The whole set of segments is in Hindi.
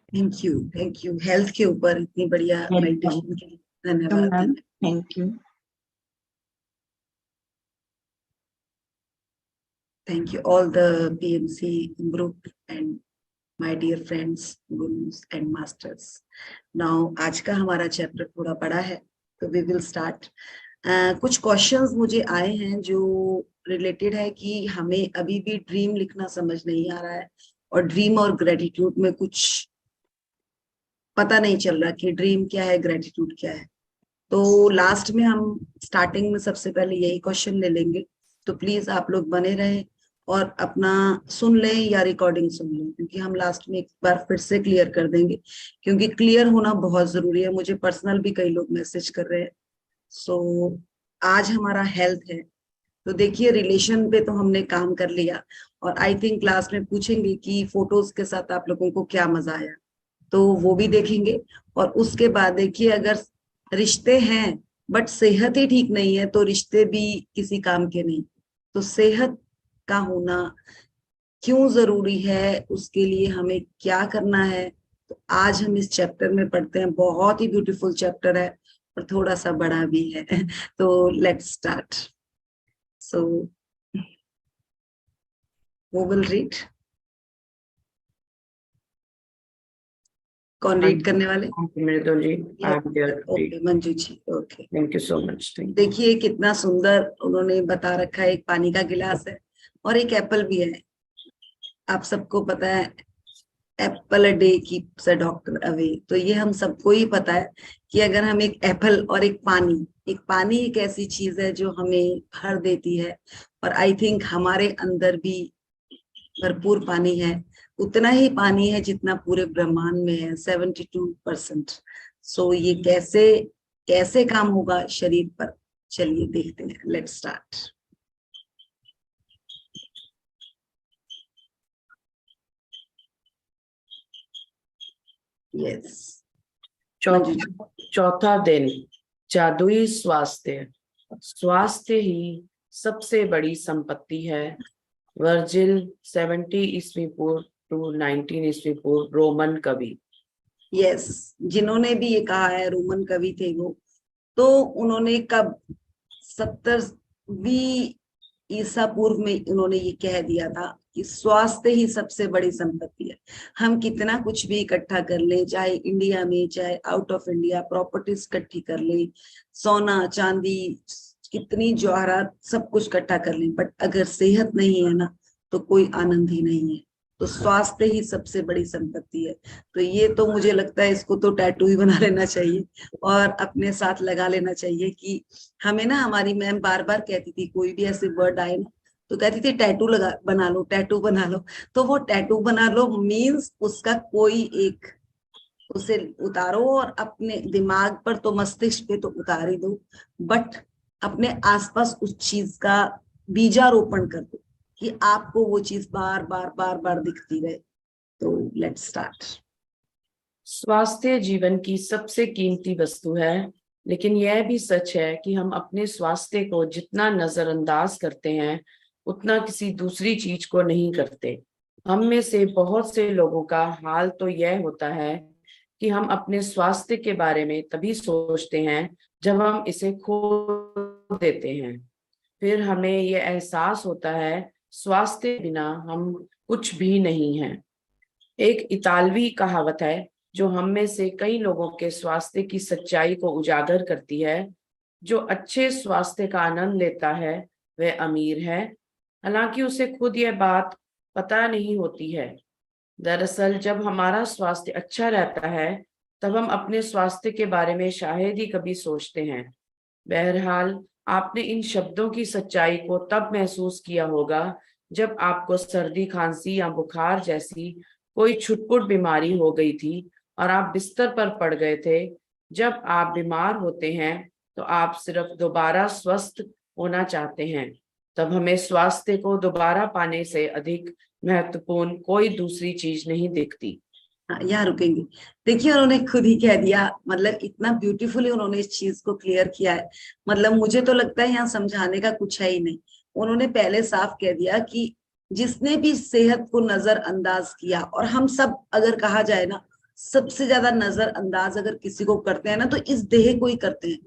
थैंक यू हेल्थ के ऊपर इतनी बढ़िया मेडिटेशन के लिए धन्यवाद। Thank you. Thank you all the PMC group and my dear friends, gurus and masters. Now आज का हमारा चैप्टर थोड़ा बड़ा है तो we will start. कुछ क्वेश्चंस मुझे आए हैं जो रिलेटेड है कि हमें अभी भी ड्रीम लिखना समझ नहीं आ रहा है और ड्रीम और ग्रेटिट्यूड में कुछ पता नहीं चल रहा कि ड्रीम क्या है, ग्रेटिट्यूड क्या है। तो लास्ट में हम स्टार्टिंग में सबसे पहले यही क्वेश्चन ले लेंगे, तो प्लीज आप लोग बने रहें और अपना सुन लें या रिकॉर्डिंग सुन लें, क्योंकि हम लास्ट में एक बार फिर से क्लियर कर देंगे, क्योंकि क्लियर होना बहुत जरूरी है। मुझे पर्सनल भी कई लोग मैसेज कर रहे हैं। सो आज हमारा हेल्थ है, तो देखिए रिलेशन पे तो हमने काम कर लिया और आई थिंक क्लास में पूछेंगे कि फोटोज के साथ आप लोगों को क्या मजा आया, तो वो भी देखेंगे। और उसके बाद देखिए अगर रिश्ते हैं बट सेहत ही ठीक नहीं है तो रिश्ते भी किसी काम के नहीं। तो सेहत का होना क्यों जरूरी है, उसके लिए हमें क्या करना है, तो आज हम इस चैप्टर में पढ़ते हैं। बहुत ही ब्यूटीफुल चैप्टर है और थोड़ा सा बड़ा भी है। तो let's start. So who will read? कौन रीड करने वाले? Mridul ji. Okay Manju ji, okay thank you so much. देखिए कितना सुंदर उन्होंने बता रखा है, एक पानी का गिलास है और एक एप्पल भी है। आप सबको पता है Apple a day keeps a doctor away, तो ये हम सबको ही पता है कि अगर हम एक एप्पल और एक पानी एक ऐसी चीज है जो हमें भर देती है, और आई थिंक हमारे अंदर भी भरपूर पानी है। उतना ही पानी है जितना पूरे ब्रह्मांड में है, 72%। सो ये कैसे कैसे काम होगा शरीर पर, चलिए देखते हैं। Let's start. यस चौथा दिन, जादुई स्वास्थ्य। स्वास्थ्य ही सबसे बड़ी संपत्ति है। वर्जिल 70 ईस्वी पूर्व टू 19 ईस्वी पूर्व, रोमन कवि। यस जिन्होंने भी ये कहा है, रोमन कवि थे वो, तो उन्होंने कब 70वीं ईसा पूर्व में उन्होंने ये कह दिया था कि स्वास्थ्य ही सबसे बड़ी संपत्ति है। हम कितना कुछ भी इकट्ठा कर ले, चाहे इंडिया में चाहे आउट ऑफ इंडिया प्रॉपर्टीज इकट्ठी कर ले, सोना चांदी कितनी जवाहरात सब कुछ इकट्ठा कर ले, बट अगर सेहत नहीं है ना तो कोई आनंद ही नहीं है। तो स्वास्थ्य ही सबसे बड़ी संपत्ति है। तो ये तो मुझे लगता है इसको तो टैटू ही बना लेना चाहिए और अपने साथ लगा लेना चाहिए कि हमें ना, हमारी मैम बार बार कहती थी कोई भी ऐसे वर्ड आए ना तो कहती थी टैटू लगा बना लो, टैटू बना लो। तो वो टैटू बना लो मीन्स उसका कोई एक उसे उतारो और अपने दिमाग पर तो मस्तिष्क पे तो उतार ही दो, बट अपने आसपास उस चीज का बीजारोपण कर दो कि आपको वो चीज बार बार बार बार दिखती रहे। तो लेट्स स्टार्ट। स्वास्थ्य जीवन की सबसे कीमती वस्तु है, लेकिन यह भी सच है कि हम अपने स्वास्थ्य को जितना नजरअंदाज करते हैं उतना किसी दूसरी चीज को नहीं करते। हम में से बहुत से लोगों का हाल तो यह होता है कि हम अपने स्वास्थ्य के बारे में तभी सोचते हैं जब हम इसे खो देते हैं। फिर हमें यह एहसास होता है स्वास्थ्य बिना हम कुछ भी नहीं हैं। एक इतालवी कहावत है जो हम में से कई लोगों के स्वास्थ्य की सच्चाई को उजागर करती है। जो अच्छे स्वास्थ्य का आनंद लेता है वह अमीर है, हालांकि उसे खुद यह बात पता नहीं होती है। दरअसल जब हमारा स्वास्थ्य अच्छा रहता है तब हम अपने स्वास्थ्य के बारे में शायद ही कभी सोचते हैं। बहरहाल आपने इन शब्दों की सच्चाई को तब महसूस किया होगा जब आपको सर्दी खांसी या बुखार जैसी कोई छुटपुट बीमारी हो गई थी और आप बिस्तर पर पड़ गए थे। जब आप बीमार होते हैं तो आप सिर्फ दोबारा स्वस्थ होना चाहते हैं। तब हमें स्वास्थ्य को दोबारा पाने से अधिक महत्वपूर्ण कोई दूसरी चीज नहीं दिखती। यहाँ रुकेंगे। देखिए उन्होंने खुद ही कह दिया, मतलब इतना ब्यूटीफुली उन्होंने इस चीज को क्लियर किया है। मतलब मुझे तो लगता है यहाँ समझाने का कुछ है ही नहीं। उन्होंने पहले साफ कह दिया कि जिसने भी सेहत को नजरअंदाज किया, और हम सब अगर कहा जाए ना, सबसे ज्यादा नजरअंदाज अगर किसी को करते हैं ना, तो इस देह को ही करते हैं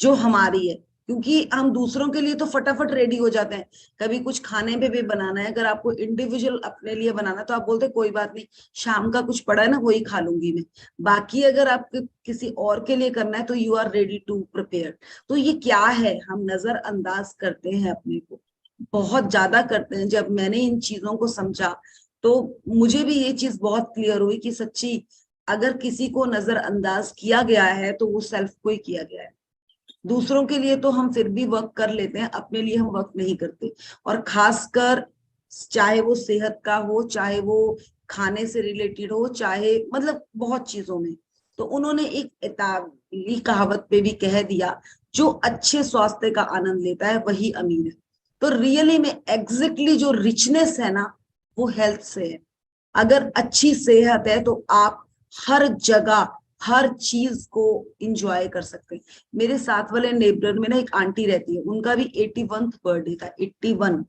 जो हमारी है। क्योंकि हम दूसरों के लिए तो फटाफट रेडी हो जाते हैं। कभी कुछ खाने पे भी बनाना है, अगर आपको इंडिविजुअल अपने लिए बनाना है, तो आप बोलते हैं कोई बात नहीं, शाम का कुछ पड़ा है ना, वही खा लूंगी मैं। बाकी अगर आपको किसी और के लिए करना है, तो you are ready to prepare. तो ये क्या है, हम नजरअंदाज करते हैं अपने को, बहुत ज्यादा करते हैं। जब मैंने इन चीजों को समझा, तो मुझे भी ये चीज बहुत क्लियर हुई कि सच्ची, अगर किसी को नजरअंदाज किया गया है, तो वो सेल्फ को ही किया गया है। दूसरों के लिए तो हम फिर भी वर्क कर लेते हैं, अपने लिए हम वर्क नहीं करते। और खासकर चाहे वो सेहत का हो, चाहे वो खाने से रिलेटेड हो, चाहे मतलब बहुत चीजों में। तो उन्होंने एक इतालवी कहावत पे भी कह दिया, जो अच्छे स्वास्थ्य का आनंद लेता है वही अमीर है। तो रियली में एग्जैक्टली जो रिचनेस है ना, वो हेल्थ से है। अगर अच्छी सेहत है, तो आप हर जगह हर चीज को इंजॉय कर सकते हैं। मेरे साथ वाले नेबर में ना एक आंटी रहती है, उनका भी 81th बर्थडे था, 81।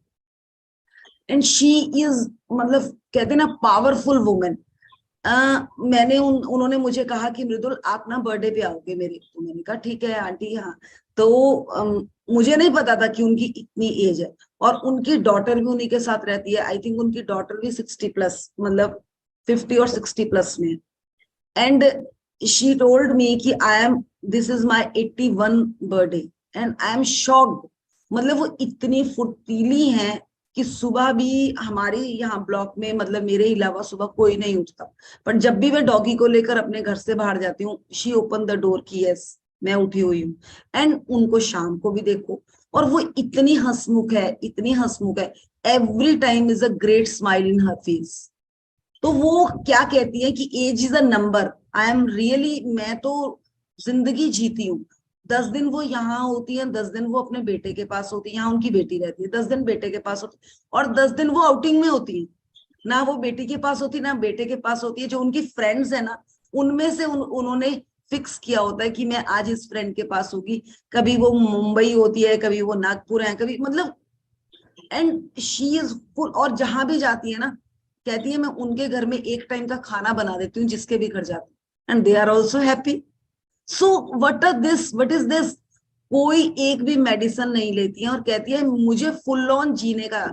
एंड शी इज, मतलब कहते ना, पावरफुल वुमेन। उन्होंने मुझे कहा कि मृदुल, आप ना बर्थडे पे आओगे मेरे। तो मैंने कहा ठीक है आंटी, हाँ। तो मुझे नहीं पता था कि उनकी इतनी एज है। और उनकी डॉटर भी उन्हीं के साथ रहती है। आई थिंक उनकी डॉटर भी 60+, मतलब 50 और 60+ में। एंड शी टोल्ड मी कि I am, this is my 81 birthday, and I am shocked. मतलब वो इतनी फुर्तीली हैं कि सुबह भी हमारे यहाँ ब्लॉक में, मतलब मेरे अलावा सुबह कोई नहीं उठता। पर जब भी मैं डॉगी को लेकर अपने घर से बाहर जाती हूँ, शी ओपन द डोर की यस मैं उठी हुई हूँ। एंड उनको शाम को भी देखो, और वो इतनी हंसमुख है, इतनी हंसमुख है। Every time is a great smile in her face. तो वो क्या कहती है कि age is a number. I am really, मैं तो जिंदगी जीती हूँ। 10 दिन वो यहाँ होती है, 10 दिन वो अपने बेटे के पास होती है, यहाँ उनकी बेटी रहती है, 10 दिन बेटे के पास होती है, और 10 दिन वो आउटिंग में होती है। ना वो बेटी के पास होती, ना बेटे के पास होती है। जो उनकी फ्रेंड्स है ना, उनमें से उन्होंने फिक्स किया होता है कि मैं आज इस फ्रेंड के पास होगी। कभी वो मुंबई होती है, कभी वो नागपुर है, कभी मतलब। एंड शी इज फुल, और जहां भी जाती है ना, कहती है मैं उनके घर में एक टाइम का खाना बना देती हूँ, जिसके भी घर जाती हूँ, and they are also happy. So what is this. कोई एक भी मेडिसिन नहीं लेती है, और कहती है मुझे फुल ऑन जीने का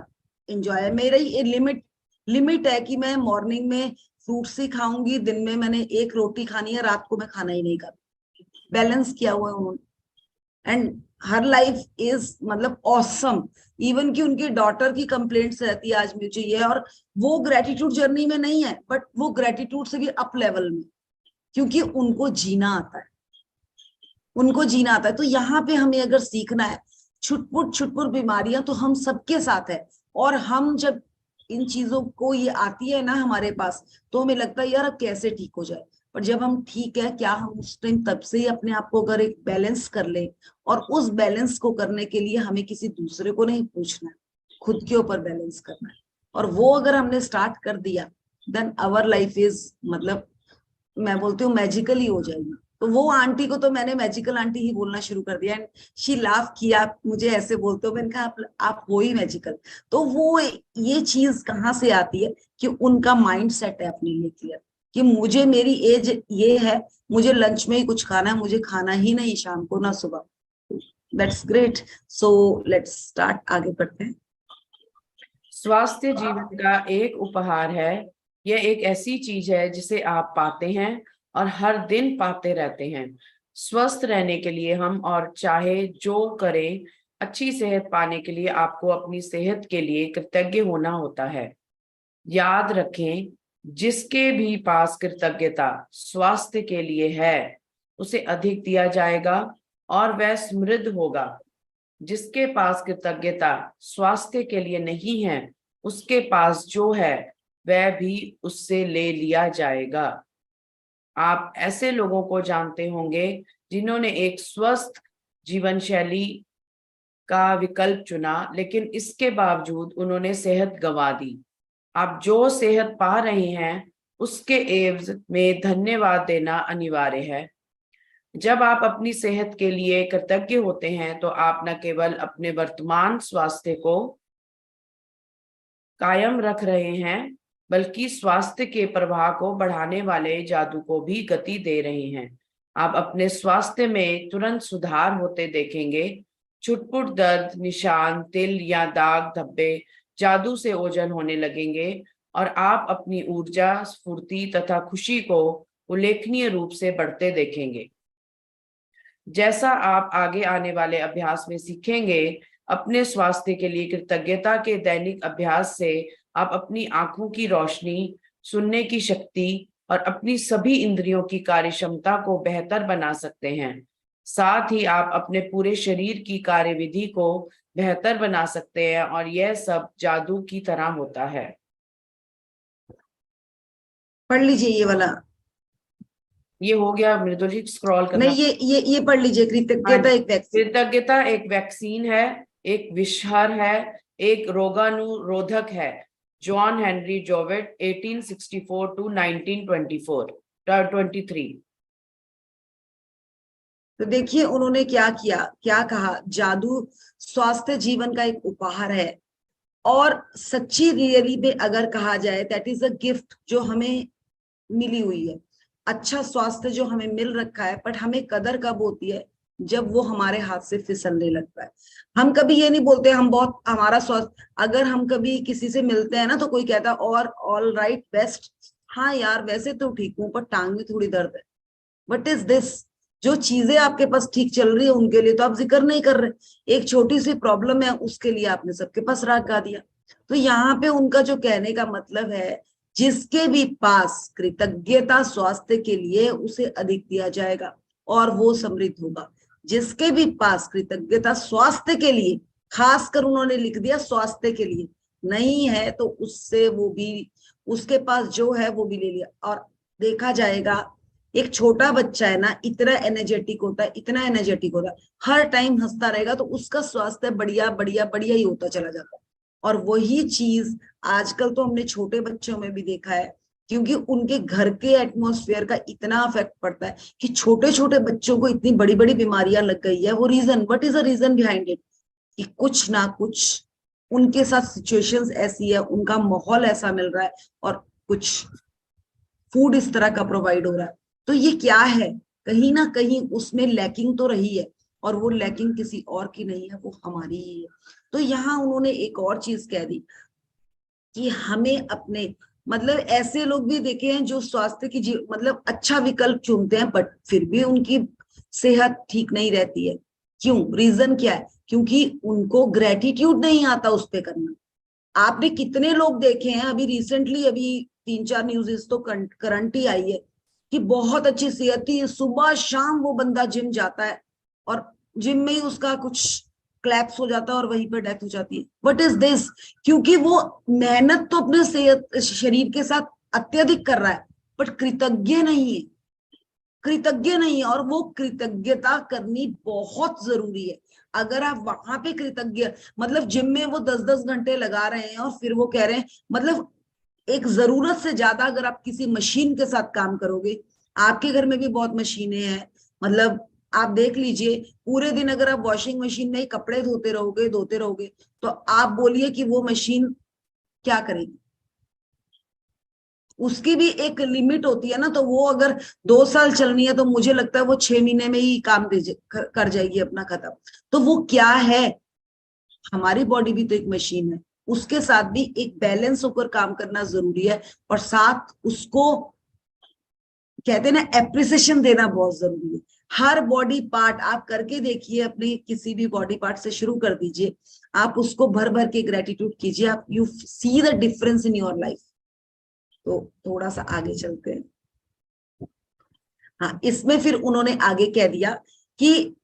एंजॉय है। मेरा ये लिमिट लिमिट है कि मैं मॉर्निंग में फ्रूट्स ही खाऊंगी, दिन में मैंने एक रोटी खानी है, रात को मैं खाना ही नहीं खाती। बैलेंस किया हुआ है उन्होंने। एंड हर लाइफ इज, मतलब ऑसम। इवन कि उनकी डॉटर की कंप्लेंट्स रहती है आज मुझे ये, और वो ग्रेटिट्यूड जर्नी में नहीं है, बट वो ग्रेटिट्यूड से भी अप लेवल में, क्योंकि उनको जीना आता है। उनको जीना आता है। तो यहाँ पे हमें अगर सीखना है, छुटपुट छुटपुट बीमारियां तो हम सबके साथ है। और हम जब इन चीजों को, ये आती है ना हमारे पास, तो हमें लगता है यार अब कैसे ठीक हो जाए। पर जब हम ठीक है, क्या हम उस टाइम तब से ही अपने आप को अगर एक बैलेंस कर ले, और उस बैलेंस को करने के लिए हमें किसी दूसरे को नहीं पूछना है, खुद के ऊपर बैलेंस करना है। और वो अगर हमने स्टार्ट कर दिया, देन आवर लाइफ इज, मतलब मैं बोलती हूँ मैजिकल ही हो जाएगी। तो वो आंटी को तो मैंने मैजिकल आंटी ही बोलना शुरू कर दिया। एंड शी लाफ किया, आप मुझे ऐसे बोलते हो, मैंने कहा आप हो ही मैजिकल। तो वो ये चीज कहाँ से आती है कि उनका माइंड सेट है अपने लिए क्लियर, कि मुझे, मेरी एज ये है, मुझे लंच में ही कुछ खाना है, मुझे खाना ही नहीं शाम को ना सुबह। That's great. So let's start, आगे बढ़ते हैं। स्वास्थ्य जीवन का एक उपहार है। यह एक ऐसी चीज है जिसे आप पाते हैं और हर दिन पाते रहते हैं। स्वस्थ रहने के लिए हम और चाहे जो करें, अच्छी सेहत पाने के लिए आपको अपनी सेहत के लिए कृतज्ञ होना होता है। याद रखें, जिसके भी पास कृतज्ञता स्वास्थ्य के लिए है, उसे अधिक दिया जाएगा और वह समृद्ध होगा। जिसके पास कृतज्ञता स्वास्थ्य के लिए नहीं है, उसके पास जो है वह भी उससे ले लिया जाएगा। आप ऐसे लोगों को जानते होंगे जिन्होंने एक स्वस्थ जीवन शैली का विकल्प चुना, लेकिन इसके बावजूद उन्होंने सेहत गंवा दी। आप जो सेहत पा रहे हैं, उसके एवज में धन्यवाद देना अनिवार्य है। जब आप अपनी सेहत के लिए कृतज्ञ होते हैं, तो आप न केवल अपने वर्तमान स्वास्थ्य को कायम रख रहे हैं, बल्कि स्वास्थ्य के प्रवाह को बढ़ाने वाले जादू को भी गति दे रही हैं। आप अपने स्वास्थ्य में तुरंत सुधार होते देखेंगे। छुटपुट दर्द, निशान, तिल या दाग धब्बे जादू से ओझल होने लगेंगे और आप अपनी ऊर्जा, स्फूर्ति तथा खुशी को उल्लेखनीय रूप से बढ़ते देखेंगे। जैसा आप आगे आने वाले अभ्यास में सीखेंगे, अपने स्वास्थ्य के लिए कृतज्ञता के दैनिक अभ्यास से आप अपनी आंखों की रोशनी, सुनने की शक्ति और अपनी सभी इंद्रियों की कार्यक्षमता को बेहतर बना सकते हैं। साथ ही आप अपने पूरे शरीर की कार्यविधि को बेहतर बना सकते हैं और यह सब जादू की तरह होता है। पढ़ लीजिए ये वाला। ये हो गया मृदुल जी, स्क्रॉल करना। नहीं, ये पढ़ लीजिए। कृतज्ञता एक वैक्सीन। कृतज्ञता एक वैक्सीन है, एक विषहर है, एक रोगानुरोधक है। John Henry Jowett 1864 to 1923। तो देखिए उन्होंने क्या किया, क्या कहा, जादू स्वास्थ्य जीवन का एक उपहार है और सच्ची रियली में अगर कहा जाए दैट इज अ गिफ्ट जो हमें मिली हुई है। अच्छा स्वास्थ्य जो हमें मिल रखा है, बट हमें कदर कब होती है, जब वो हमारे हाथ से फिसलने लगता है। हम कभी ये नहीं बोलते हम बहुत हमारा स्वास्थ्य, अगर हम कभी किसी से मिलते हैं ना तो कोई कहता और ऑल राइट बेस्ट, हाँ यार वैसे तो ठीक हूँ पर टांग में थोड़ी दर्द है। What is this? जो चीजें आपके पास ठीक चल रही है उनके लिए तो आप जिक्र नहीं कर रहे, एक छोटी सी प्रॉब्लम है उसके लिए आपने सबके पास रखा दिया। तो यहाँ पे उनका जो कहने का मतलब है, जिसके भी पास कृतज्ञता स्वास्थ्य के लिए उसे अधिक दिया जाएगा और वो समृद्ध होगा। जिसके भी पास कृतज्ञता स्वास्थ्य के लिए, खासकर उन्होंने लिख दिया स्वास्थ्य के लिए, नहीं है तो उससे वो भी, उसके पास जो है वो भी ले लिया। और देखा जाएगा एक छोटा बच्चा है ना, इतना एनर्जेटिक होता है, इतना एनर्जेटिक होता है, हर टाइम हंसता रहेगा तो उसका स्वास्थ्य बढ़िया बढ़िया बढ़िया ही होता चला जाता है। और वही चीज आजकल तो हमने छोटे बच्चों में भी देखा है, क्योंकि उनके घर के एटमॉस्फेयर का इतना इफेक्ट पड़ता है कि छोटे छोटे बच्चों को इतनी बड़ी बड़ी बीमारियां लग गई है। वो reason, what is the reason behind it, कि कुछ ना कुछ उनके साथ सिचुएशंस ऐसी है, उनका माहौल ऐसा मिल रहा है और कुछ फूड इस तरह का प्रोवाइड हो रहा है। तो ये क्या है, कहीं ना कहीं उसमें लैकिंग तो रही है और वो लैकिंग किसी और की नहीं है, वो हमारी ही है। तो यहाँ उन्होंने एक और चीज कह दी कि हमें अपने, मतलब ऐसे लोग भी देखे हैं जो स्वास्थ्य की मतलब अच्छा विकल्प चुनते हैं बट फिर भी उनकी सेहत ठीक नहीं रहती है। क्यों? रीजन क्या है? क्योंकि उनको ग्रेटिट्यूड नहीं आता उस पे करना। आपने कितने लोग देखे हैं, अभी रिसेंटली अभी 3-4 न्यूज़ तो करंट ही आई है कि बहुत अच्छी सेहत थी, सुबह शाम वो बंदा जिम जाता है और जिम में ही उसका कुछ क्लैप्स हो जाता है और वहीं पर डेथ हो जाती है। What is this? क्योंकि वो मेहनत तो अपने सेहत शरीर के साथ अत्यधिक कर रहा है बट कृतज्ञ नहीं है, कृतज्ञ नहीं है। और वो कृतज्ञता करनी बहुत जरूरी है। अगर आप वहां पे कृतज्ञ, मतलब जिम में वो 10-10 घंटे लगा रहे हैं और फिर वो कह रहे हैं, मतलब एक जरूरत से ज्यादा अगर आप किसी मशीन के साथ काम करोगे, आपके घर में भी बहुत मशीनें हैं, मतलब आप देख लीजिए पूरे दिन अगर आप वॉशिंग मशीन में ही कपड़े धोते रहोगे तो आप बोलिए कि वो मशीन क्या करेगी? उसकी भी एक लिमिट होती है ना। तो वो अगर 2 साल चलनी है तो मुझे लगता है वो 6 महीने में ही काम कर जाएगी अपना खत्म। तो वो क्या है, हमारी बॉडी भी तो एक मशीन है, उसके साथ भी एक बैलेंस होकर काम करना जरूरी है और साथ उसको कहते हैं ना एप्रिसिएशन देना बहुत जरूरी है। हर बॉडी पार्ट आप करके देखिए, अपने किसी भी बॉडी पार्ट से शुरू कर दीजिए, आप उसको भर भर के ग्रेटिट्यूड कीजिए, आप you see the difference in your life. तो थोड़ा सा आगे चलते हैं। हाँ, इसमें फिर उन्होंने आगे कह दिया कि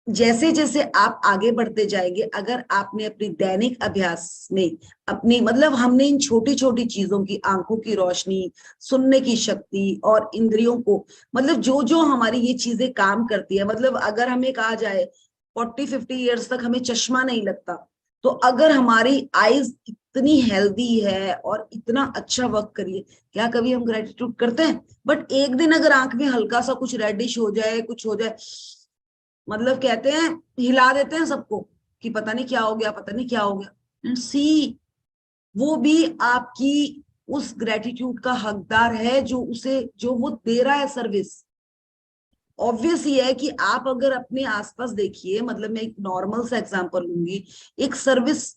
जैसे जैसे आप आगे बढ़ते जाएंगे, अगर आपने अपनी दैनिक अभ्यास में अपनी, मतलब हमने इन छोटी छोटी चीजों की, आंखों की रोशनी, सुनने की शक्ति और इंद्रियों को, मतलब जो जो हमारी ये चीजें काम करती है, मतलब अगर हमें कहा जाए 40-50 ईयर्स तक हमें चश्मा नहीं लगता, तो अगर हमारी आईज इतनी हेल्दी है और इतना अच्छा वर्क करिए, क्या कभी हम ग्रेटिट्यूड करते हैं? बट एक दिन अगर आंख में हल्का सा कुछ रेडिश हो जाए, कुछ हो जाए, मतलब कहते हैं हिला देते हैं सबको कि पता नहीं क्या हो गया, पता नहीं क्या हो गया। एंड सी, वो भी आपकी उस ग्रेटिट्यूड का हकदार है जो वो दे रहा है सर्विस। ऑब्वियस ये है कि आप अगर अपने आसपास देखिए, मतलब मैं एक नॉर्मल सा एग्जांपल लूंगी, एक सर्विस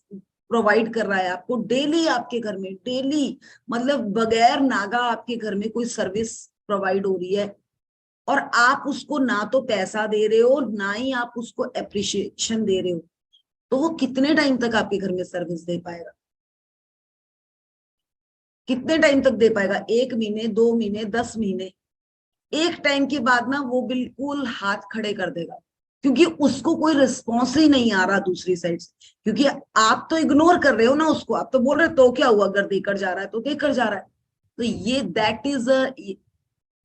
प्रोवाइड कर रहा है आपको डेली, आपके घर में डेली, मतलब बगैर नागा आपके घर में कोई सर्विस प्रोवाइड हो रही है, और आप उसको ना तो पैसा दे रहे हो ना ही आप उसको अप्रिशिएशन दे रहे हो, तो वो कितने टाइम तक आपके घर में सर्विस दे पाएगा? कितने टाइम तक दे पाएगा? 1 महीने, 2 महीने, 10 महीने। एक टाइम के बाद ना वो बिल्कुल हाथ खड़े कर देगा, क्योंकि उसको कोई रिस्पॉन्स ही नहीं आ रहा दूसरी साइड से, क्योंकि आप तो इग्नोर कर रहे हो ना उसको, आप तो बोल रहे हो तो क्या हुआ, अगर देकर जा रहा है तो देकर जा रहा है। तो ये दैट इज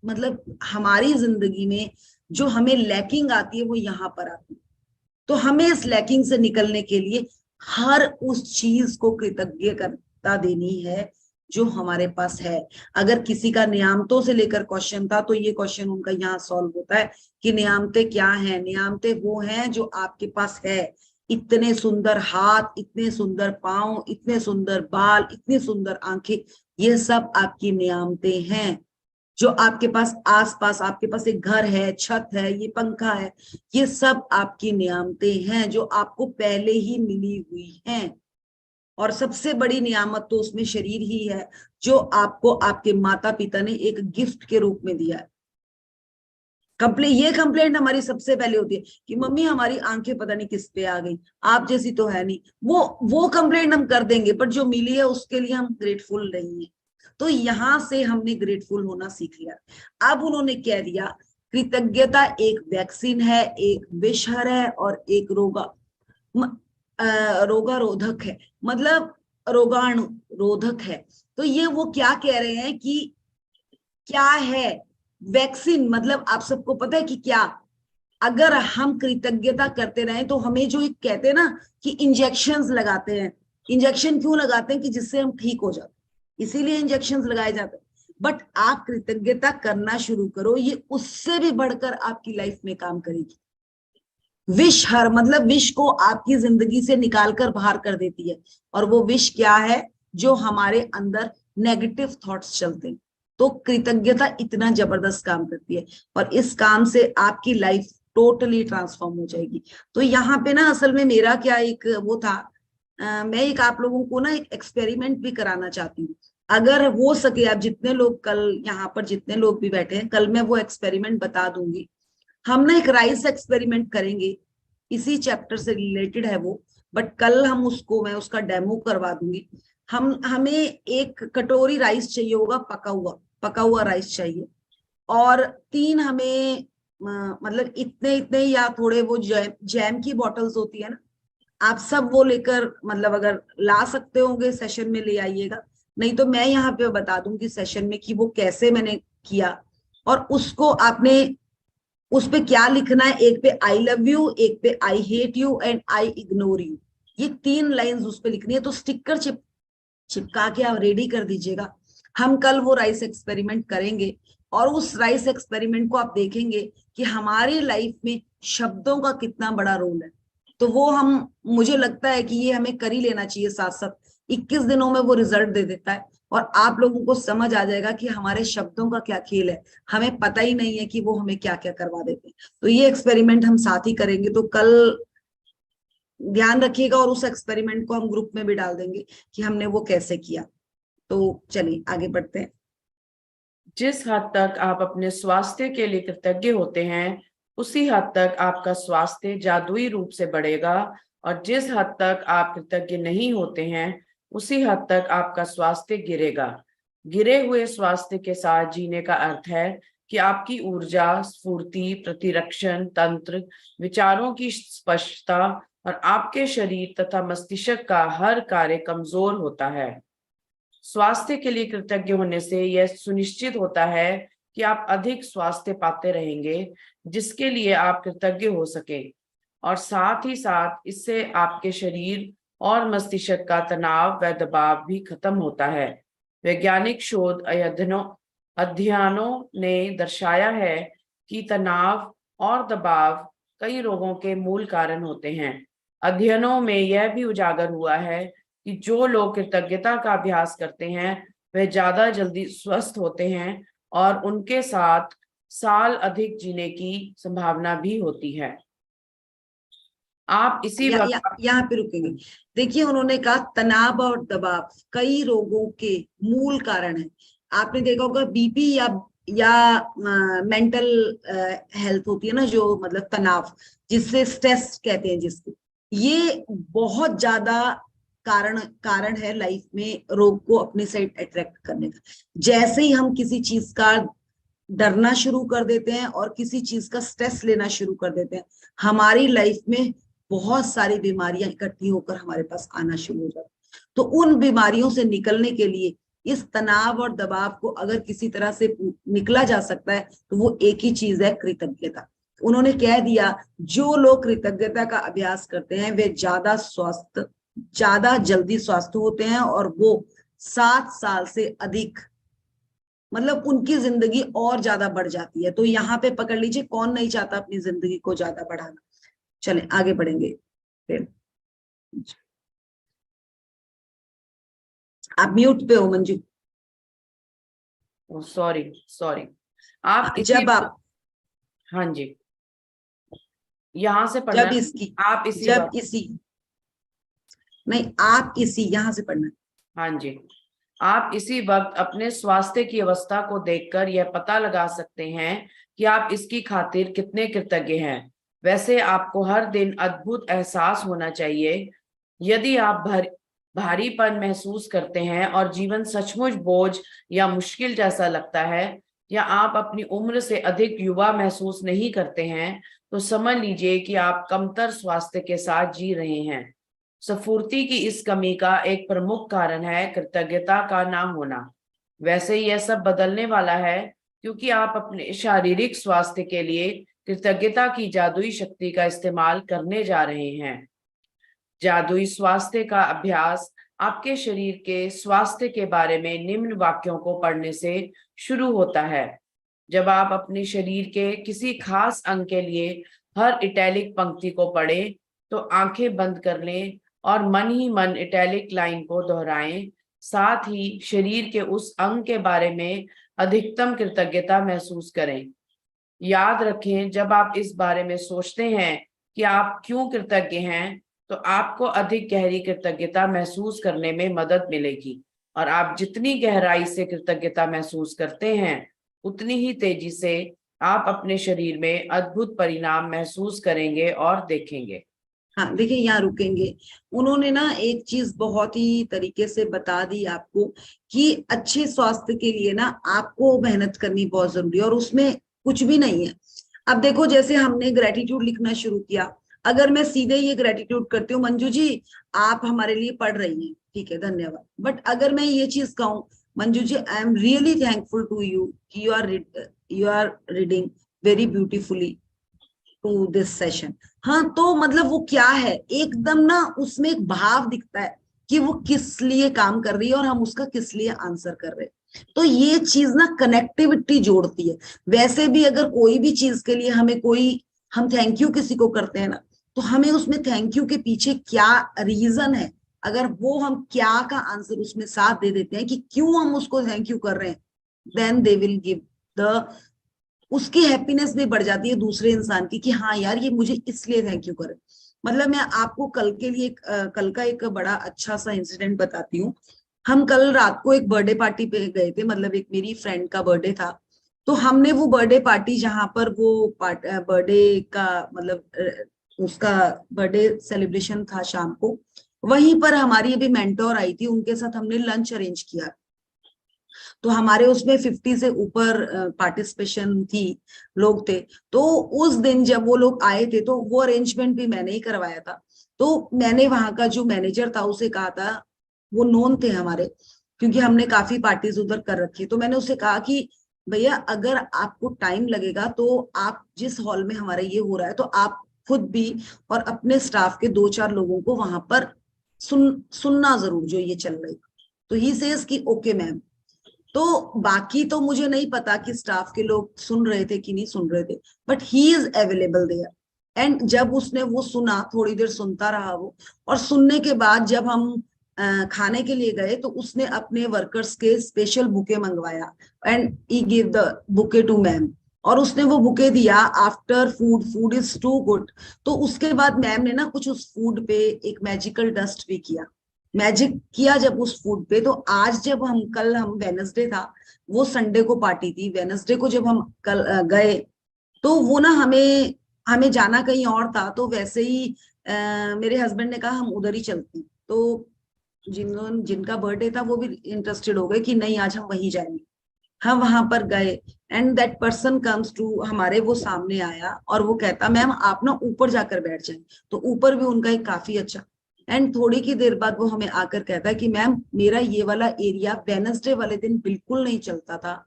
मतलब हमारी जिंदगी में जो हमें लैकिंग आती है वो यहाँ पर आती है। तो हमें इस लैकिंग से निकलने के लिए हर उस चीज को कृतज्ञता देनी है जो हमारे पास है। अगर किसी का नियामतों से लेकर क्वेश्चन था, तो ये क्वेश्चन उनका यहाँ सॉल्व होता है कि नियामतें क्या हैं? नियामतें वो हैं जो आपके पास है। इतने सुंदर हाथ, इतने सुंदर पांव, इतने सुंदर बाल, इतनी सुंदर आंखें, ये सब आपकी नियामतें हैं। जो आपके पास आसपास, आपके पास एक घर है, छत है, ये पंखा है, ये सब आपकी नियामतें हैं जो आपको पहले ही मिली हुई हैं। और सबसे बड़ी नियामत तो उसमें शरीर ही है, जो आपको आपके माता पिता ने एक गिफ्ट के रूप में दिया है। ये कंप्लेंट हमारी सबसे पहले होती है कि मम्मी हमारी आंखें पता नहीं किस पे आ गई, आप जैसी तो है नहीं। वो कंप्लेंट हम कर देंगे, पर जो मिली है उसके लिए हम ग्रेटफुल नहीं है। तो यहां से हमने ग्रेटफुल होना सीख लिया। अब उन्होंने कह दिया कृतज्ञता एक वैक्सीन है, एक विषहर है, और एक रोगारोधक है, मतलब रोगाणु रोधक है। तो ये वो क्या कह रहे हैं कि क्या है वैक्सीन, मतलब आप सबको पता है कि क्या, अगर हम कृतज्ञता करते रहे तो हमें जो एक कहते हैं ना कि इंजेक्शंस लगाते हैं, इंजेक्शन क्यों लगाते हैं? कि जिससे हम ठीक हो जाते, इसीलिए इंजेक्शंस लगाए जाते हैं। बट आप कृतज्ञता करना शुरू करो, ये उससे भी बढ़कर आपकी लाइफ में काम करेगी। विष हर मतलब विष को आपकी जिंदगी से निकालकर बाहर कर देती है। और वो विष क्या है? जो हमारे अंदर नेगेटिव थॉट्स चलते हैं। तो कृतज्ञता इतना जबरदस्त काम करती है, और इस काम से आपकी लाइफ टोटली ट्रांसफॉर्म हो जाएगी। तो यहाँ पे ना असल में मेरा क्या एक वो था, मैं एक आप लोगों को ना एक एक्सपेरिमेंट भी कराना चाहती हूँ। अगर हो सके, आप जितने लोग कल यहाँ पर जितने लोग भी बैठे हैं, कल मैं वो एक्सपेरिमेंट बता दूंगी। हम ना एक राइस एक्सपेरिमेंट करेंगे, इसी चैप्टर से रिलेटेड है वो, बट कल हम उसको मैं उसका डेमो करवा दूंगी। हमें एक कटोरी राइस चाहिए होगा, पका हुआ राइस चाहिए। और 3 हमें मतलब इतने इतने या थोड़े वो जैम की बॉटल्स होती है ना, आप सब वो लेकर, मतलब अगर ला सकते होंगे सेशन में ले आइएगा, नहीं तो मैं यहाँ पे बता दूंगी सेशन में कि वो कैसे मैंने किया। और उसको आपने उस पे क्या लिखना है, एक पे आई लव यू, एक पे I hate you and I ignore you, ये 3 लाइंस उस पे लिखनी है। तो स्टिकर चिपका के आप रेडी कर दीजिएगा। हम कल वो राइस एक्सपेरिमेंट करेंगे, और उस राइस एक्सपेरिमेंट को आप देखेंगे कि हमारी लाइफ में शब्दों का कितना बड़ा रोल है। तो वो हम, मुझे लगता है कि ये हमें कर ही लेना चाहिए साथ साथ। 21 दिनों में वो रिजल्ट दे देता है, और आप लोगों को समझ आ जाएगा कि हमारे शब्दों का क्या खेल है। हमें पता ही नहीं है कि वो हमें क्या क्या करवा देते हैं। तो ये एक्सपेरिमेंट हम साथ ही करेंगे, तो कल ध्यान रखिएगा, और उस एक्सपेरिमेंट को हम ग्रुप में भी डाल देंगे कि हमने वो कैसे किया। तो चलिए आगे बढ़ते हैं। जिस हद तक आप अपने स्वास्थ्य के लिए कृतज्ञ होते हैं, उसी हद तक आपका स्वास्थ्य जादुई रूप से बढ़ेगा, और जिस हद तक आप कृतज्ञ नहीं होते हैं, उसी हद तक आपका स्वास्थ्य गिरेगा। गिरे हुए स्वास्थ्य के साथ जीने का अर्थ है कि आपकी ऊर्जा, स्फूर्ति, प्रतिरक्षण तंत्र, विचारों की स्पष्टता और आपके शरीर तथा मस्तिष्क का हर कार्य कमजोर होता है। स्वास्थ्य के लिए कृतज्ञ होने से यह सुनिश्चित होता है कि आप अधिक स्वास्थ्य पाते रहेंगे, जिसके लिए आप कृतज्ञ हो सके, और साथ ही साथ इससे आपके शरीर और मस्तिष्क का तनाव व दबाव भी खत्म होता है। वैज्ञानिक शोध अध्ययनों ने दर्शाया है कि तनाव और दबाव कई रोगों के मूल कारण होते हैं। अध्ययनों में यह भी उजागर हुआ है कि जो लोग कृतज्ञता का अभ्यास करते हैं वे ज्यादा जल्दी स्वस्थ होते हैं और उनके साथ साल अधिक जीने की संभावना भी होती है। आप इसी वक्त यहाँ पे रुकेंगे। देखिए, उन्होंने कहा तनाव और दबाव कई रोगों के मूल कारण है। आपने देखा होगा बीपी या मेंटल हेल्थ होती है ना, जो मतलब तनाव, जिससे स्ट्रेस कहते हैं जिसको, ये बहुत ज्यादा कारण कारण है लाइफ में रोग को अपने साइड अट्रैक्ट करने का। जैसे ही हम किसी चीज का डरना शुरू कर देते हैं और किसी चीज का स्ट्रेस लेना शुरू कर देते हैं, हमारी लाइफ में बहुत सारी बीमारियां इकट्ठी होकर हमारे पास आना शुरू हो जाती है। तो उन बीमारियों से निकलने के लिए इस तनाव और दबाव को अगर किसी तरह से निकला जा सकता है तो वो एक ही चीज है, कृतज्ञता। उन्होंने कह दिया जो लोग कृतज्ञता का अभ्यास करते हैं वे ज्यादा जल्दी स्वस्थ होते हैं और वो 7 साल से अधिक, मतलब उनकी जिंदगी और ज्यादा बढ़ जाती है। तो यहाँ पे पकड़ लीजिए, कौन नहीं चाहता अपनी जिंदगी को ज्यादा बढ़ाना। चलें आगे बढ़ेंगे फिर। आप म्यूट पे हो मंजू। सॉरी सॉरी, आप इसी जब आप हाँ जी, यहाँ से पढ़ना। जब इसकी आप इसी जब वक्त इसी नहीं, आप इसी यहाँ से पढ़ना। हाँ जी, आप इसी वक्त अपने स्वास्थ्य की अवस्था को देखकर यह पता लगा सकते हैं कि आप इसकी खातिर कितने कृतज्ञ हैं। वैसे आपको हर दिन अद्भुत एहसास होना चाहिए। यदि आप भारीपन महसूस करते हैं और जीवन सचमुच बोझ या मुश्किल जैसा लगता है, या आप अपनी उम्र से अधिक युवा महसूस नहीं करते हैं, तो समझ लीजिए कि आप कमतर स्वास्थ्य के साथ जी रहे हैं। स्फूर्ति की इस कमी का एक प्रमुख कारण है कृतज्ञता का ना होना। वैसे यह सब बदलने वाला है, क्योंकि आप अपने शारीरिक स्वास्थ्य के लिए कृतज्ञता की जादुई शक्ति का इस्तेमाल करने जा रहे हैं। जादुई स्वास्थ्य का अभ्यास आपके शरीर के स्वास्थ्य के बारे में निम्न वाक्यों को पढ़ने से शुरू होता है। जब आप अपने शरीर के किसी खास अंग के लिए हर इटैलिक पंक्ति को पढ़ें, तो आंखें बंद कर लें और मन ही मन इटैलिक लाइन को दोहराएं। साथ ही शरीर के उस अंग के बारे में अधिकतम कृतज्ञता महसूस करें। याद रखें, जब आप इस बारे में सोचते हैं कि आप क्यों कृतज्ञ हैं, तो आपको अधिक गहरी कृतज्ञता महसूस करने में मदद मिलेगी। और आप जितनी गहराई से कृतज्ञता महसूस करते हैं, उतनी ही तेजी से आप अपने शरीर में अद्भुत परिणाम महसूस करेंगे और देखेंगे। हाँ देखिए, यहाँ रुकेंगे। उन्होंने ना एक चीज बहुत ही तरीके से बता दी आपको कि अच्छे स्वास्थ्य के लिए ना आपको मेहनत करनी बहुत जरूरी है और उसमें कुछ भी नहीं है। अब देखो, जैसे हमने ग्रेटिट्यूड लिखना शुरू किया, अगर मैं सीधे ये ग्रेटिट्यूड करती हूँ, मंजू जी आप हमारे लिए पढ़ रही हैं, ठीक है धन्यवाद, बट अगर मैं ये चीज कहूँ, Manju ji I am really thankful to you, you are reading very beautifully to this session. हाँ, तो मतलब वो क्या है, एकदम ना उसमें एक भाव दिखता है कि वो किस लिए काम कर रही है और हम उसका किस लिए आंसर कर रहे हैं। तो ये चीज ना कनेक्टिविटी जोड़ती है। वैसे भी अगर कोई भी चीज के लिए हम थैंक यू किसी को करते हैं ना, तो हमें उसमें थैंक यू के पीछे क्या रीजन है, अगर वो हम क्या का आंसर उसमें साथ दे देते हैं कि क्यों हम उसको थैंक यू कर रहे हैं, then they will give the, उसकी हैप्पीनेस भी बढ़ जाती है दूसरे इंसान की कि हाँ यार ये मुझे इसलिए थैंक यू करे। मतलब मैं आपको कल के लिए कल का एक बड़ा अच्छा सा इंसिडेंट बताती हूँ। हम कल रात को एक बर्थडे पार्टी पे गए थे, मतलब एक मेरी फ्रेंड का बर्थडे था। तो हमने वो बर्थडे पार्टी जहां पर वो बर्थडे का मतलब उसका बर्थडे सेलिब्रेशन था शाम को, वहीं पर हमारी अभी मेंटोर आई थी, उनके साथ हमने लंच अरेंज किया। तो हमारे उसमें 50 से ऊपर पार्टिसिपेशन थी, लोग थे। तो उस दिन जब वो लोग आए थे तो वो अरेंजमेंट भी मैंने ही करवाया था। तो मैंने वहां का जो मैनेजर था उसे कहा था, वो नोन थे हमारे क्योंकि हमने काफी पार्टीज उधर कर रखी, तो मैंने उसे कहा कि भैया अगर आपको टाइम लगेगा तो आप जिस हॉल में हमारा ये हो रहा है तो आप खुद भी और अपने स्टाफ के 2-4 लोगों को वहां पर सुनना जरूर जो ये चल रही। तो ही सेज कि ओके मैम। तो बाकी तो मुझे नहीं पता कि स्टाफ के लोग सुन रहे थे कि नहीं सुन रहे थे, but he is available there. And जब उसने वो सुना, थोड़ी देर सुनता रहा वो, और सुनने के बाद जब हम खाने के लिए गए तो उसने अपने वर्कर्स के स्पेशल बुके मंगवाया and he give the bouquet to ma'am, और उसने वो बुके दिया after food, food is too good. तो उसके बाद मैम ने ना कुछ उस फूड पे एक मैजिकल डस्ट भी किया, मैजिक किया जब उस फूड पे। तो आज जब हम वेनसडे था, वो संडे को पार्टी थी, वेनसडे को जब हम कल गए तो वो ना हमें हमें जाना कहीं और था, तो वैसे ही मेरे हस्बैंड ने कहा हम उधर ही चलते हैं। तो जिनका बर्थडे था वो भी इंटरेस्टेड हो गए कि नहीं आज हम वहीं जाएंगे। हम वहां पर गए and that person comes to, हमारे वो सामने आया और वो कहता मैम आप ना ऊपर जाकर बैठ जाए। तो ऊपर भी उनका एक काफी अच्छा, एंड थोड़ी की देर बाद वो हमें आकर कहता है कि मैम मेरा ये वाला एरिया वेनसडे वाले दिन बिल्कुल नहीं चलता था,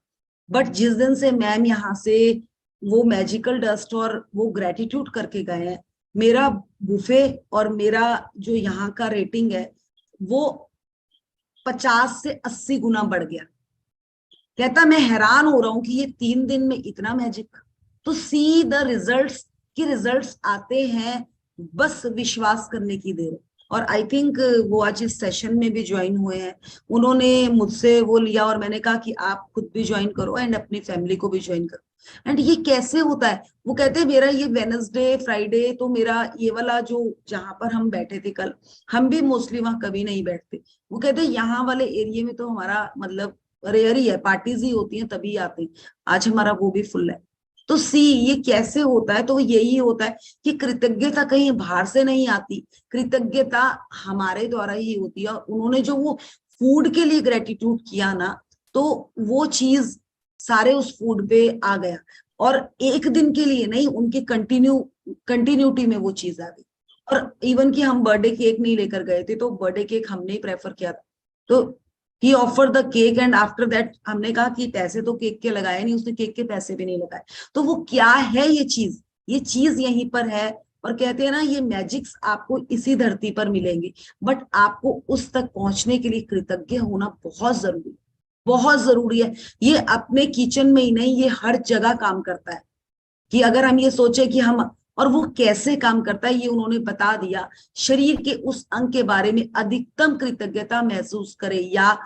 बट जिस दिन से मैम यहाँ से वो मैजिकल डस्ट और वो ग्रेटिट्यूड करके गए हैं, मेरा बुफे और मेरा जो यहाँ का रेटिंग है वो 50 से 80 गुना बढ़ गया। कहता मैं हैरान हो रहा हूं कि ये 3 दिन में इतना मैजिक। तो सी द रिजल्ट्स, कि रिजल्ट्स आते हैं, बस विश्वास करने की देर है। और आई थिंक वो आज इस सेशन में भी ज्वाइन हुए हैं, उन्होंने मुझसे वो लिया और मैंने कहा कि आप खुद भी ज्वाइन करो एंड अपनी फैमिली को भी ज्वाइन करो। एंड ये कैसे होता है, वो कहते हैं मेरा ये वेनसडे फ्राइडे तो मेरा ये वाला जो जहां पर हम बैठे थे कल, हम भी मोस्टली वहां कभी नहीं बैठते। वो कहते हैं यहाँ वाले एरिया में तो हमारा मतलब रेयर ही है, पार्टीज ही होती हैं तभी आते हैं, आज हमारा वो भी फुल है। तो सी ये कैसे होता है, तो यही होता है कि कृतज्ञता कहीं बाहर से नहीं आती, कृतज्ञता हमारे द्वारा ही होती है। और उन्होंने जो वो फूड के लिए ग्रेटिट्यूड किया ना, तो वो चीज सारे उस फूड पे आ गया, और एक दिन के लिए नहीं, उनकी कंटिन्यूटी में वो चीज आ गई। और इवन कि हम बर्थडे केक नहीं लेकर गए थे, तो बर्थडे केक हमने ही प्रेफर किया था। तो he offer the cake and after that हमने कहा कि पैसे तो केक के लगाए नहीं, उसने केक के पैसे भी नहीं लगाए। तो वो क्या है ये चीज यहीं पर है। और कहते हैं ना ये मैजिक्स आपको इसी धरती पर मिलेंगे, बट आपको उस तक पहुंचने के लिए कृतज्ञ होना बहुत जरूरी, बहुत जरूरी है। ये अपने किचन में ही नहीं, ये हर जगह काम करता है। कि अगर हम ये सोचे कि हम, और वो कैसे काम करता है ये उन्होंने बता दिया, शरीर के उस अंग के बारे में अधिकतम कृतज्ञता महसूस करें, या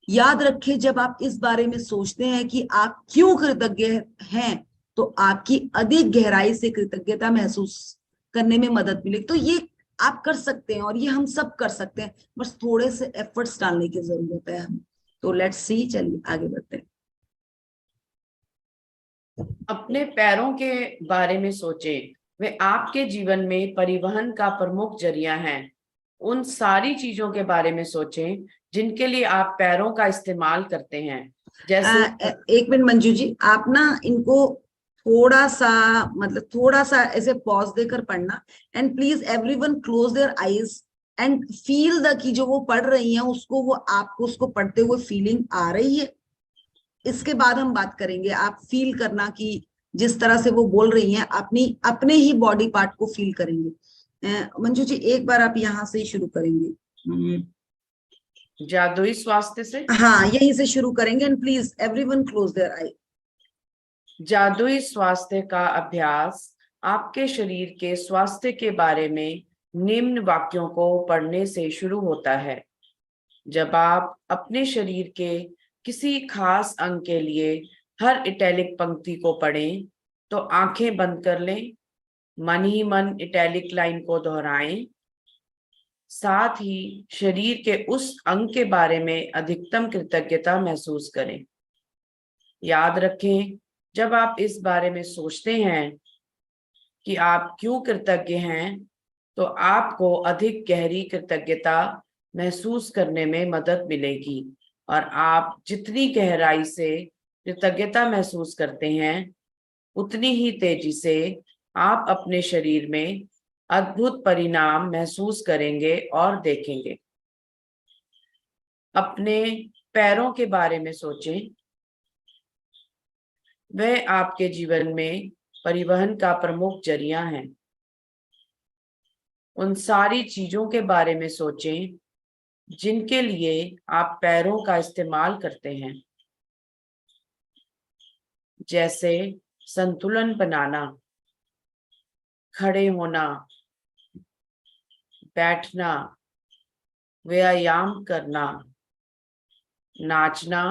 याद रखें जब आप इस बारे में सोचते हैं कि आप क्यों कृतज्ञ हैं, तो आपकी अधिक गहराई से कृतज्ञता महसूस करने में मदद मिलेगी। तो ये आप कर सकते हैं और ये हम सब कर सकते हैं, बस थोड़े से एफर्ट्स डालने की जरूरत है हमें। तो लेट्स सी, चलिए आगे बढ़ते हैं। अपने पैरों के बारे में सोचें, वे आपके जीवन में परिवहन का प्रमुख जरिया हैं। उन सारी चीजों के बारे में सोचें जिनके लिए आप पैरों का इस्तेमाल करते हैं, जैसे एक मिनट मंजू जी, आप ना इनको थोड़ा सा मतलब थोड़ा सा ऐसे पॉज देकर पढ़ना, and please everyone close their eyes and feel the, कि जो वो पढ़ रही हैं उसको, वो आपको उसको पढ़ते हुए फीलिंग आ रही है। इसके बाद हम बात करेंगे, आप फील करना कि जिस तरह से वो बोल रही हैं अपनी अपने ही बॉडी पार्ट को फील करेंगे। मंजू जी एक बार आप यहाँ से ही शुरू करेंगे। जादुई स्वास्थ्य से। हाँ यहीं से शुरू करेंगे and please everyone close their eye. जादुई स्वास्थ्य का अभ्यास आपके शरीर के स्वास्थ्य के बारे में निम्न वाक्यों को पढ़ने से शुरू होता है। जब आप अपने शरीर के किसी खास अंग के लिए हर इटैलिक पंक्ति को पढ़ें, तो आंखें बंद कर लें, मन ही मन इटैलिक लाइन को दोहराएं, साथ ही शरीर के उस अंग के बारे में अधिकतम कृतज्ञता महसूस करें। याद रखें, जब आप इस बारे में सोचते हैं कि आप क्यों कृतज्ञ हैं, तो आपको अधिक गहरी कृतज्ञता महसूस करने में मदद मिलेगी। और आप जितनी गहराई से कृतज्ञता महसूस करते हैं, उतनी ही तेजी से आप अपने शरीर में अद्भुत परिणाम महसूस करेंगे और देखेंगे। अपने पैरों के बारे में सोचें, वह आपके जीवन में परिवहन का प्रमुख जरिया हैं। उन सारी चीजों के बारे में सोचें जिनके लिए आप पैरों का इस्तेमाल करते हैं, जैसे संतुलन बनाना, खड़े होना, बैठना, व्यायाम करना, नाचना,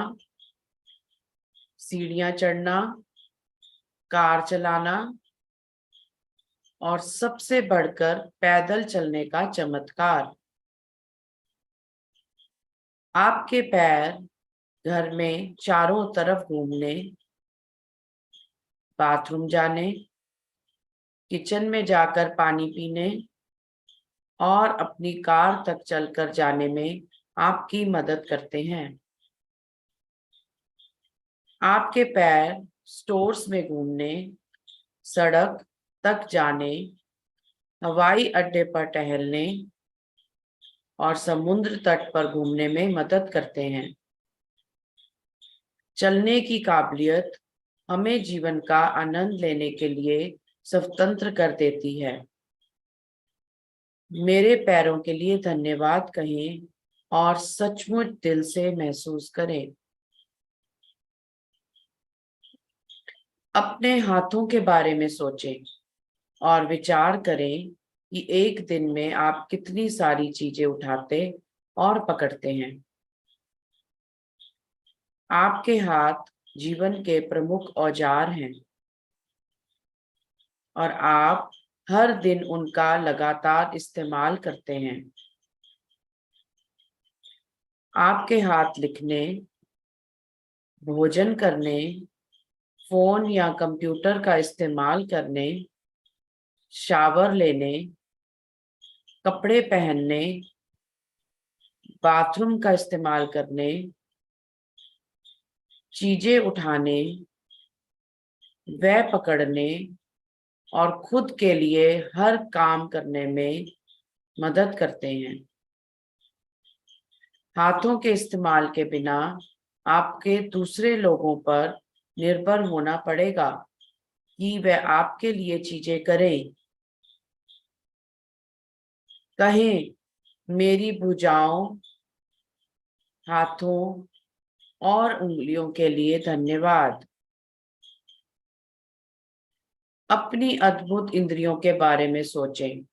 सीढ़ियां चढ़ना, कार चलाना और सबसे बढ़कर पैदल चलने का चमत्कार। आपके पैर घर में चारों तरफ घूमने, बाथरूम जाने, किचन में जाकर पानी पीने और अपनी कार तक चलकर जाने में आपकी मदद करते हैं। आपके पैर स्टोर्स में घूमने, सड़क तक जाने, हवाई अड्डे पर टहलने और समुद्र तट पर घूमने में मदद करते हैं। चलने की काबिलियत हमें जीवन का आनंद लेने के लिए स्वतंत्र कर देती है। मेरे पैरों के लिए धन्यवाद कहें और सचमुच दिल से महसूस करें। अपने हाथों के बारे में सोचें और विचार करें कि एक दिन में आप कितनी सारी चीजें उठाते और पकड़ते हैं। आपके हाथ जीवन के प्रमुख औजार हैं और आप हर दिन उनका लगातार इस्तेमाल करते हैं। आपके हाथ लिखने, भोजन करने, फोन या कंप्यूटर का इस्तेमाल करने, शावर लेने, कपड़े पहनने, बाथरूम का इस्तेमाल करने, चीजें उठाने, व पकड़ने और खुद के लिए हर काम करने में मदद करते हैं। हाथों के इस्तेमाल के बिना आपके दूसरे लोगों पर निर्भर होना पड़ेगा कि वह आपके लिए चीजें करें। कहें, मेरी भुजाओं, हाथों और उंगलियों के लिए धन्यवाद। अपनी अद्भुत इंद्रियों के बारे में सोचें।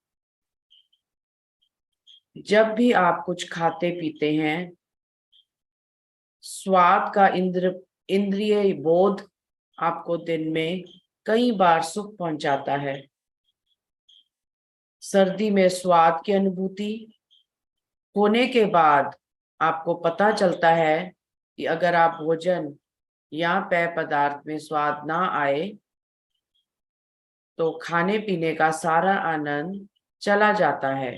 जब भी आप कुछ खाते पीते हैं, स्वाद का इंद्रिय बोध आपको दिन में कई बार सुख पहुंचाता है। सर्दी में स्वाद की अनुभूति होने के बाद आपको पता चलता है कि अगर आप भोजन या पेय पदार्थ में स्वाद ना आए तो खाने पीने का सारा आनंद चला जाता है।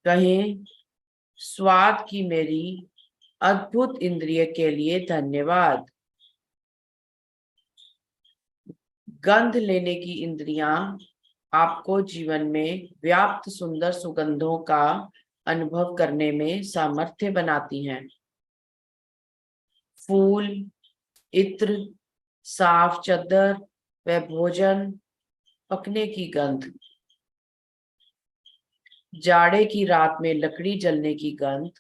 कहें, स्वाद की मेरी अद्भुत इंद्रिय के लिए धन्यवाद। गंध लेने की इंद्रियां आपको जीवन में व्याप्त सुंदर सुगंधों का अनुभव करने में सामर्थ्य बनाती हैं। फूल, इत्र, साफ चादर व भोजन पकने की गंध, जाड़े की रात में लकड़ी जलने की गंध,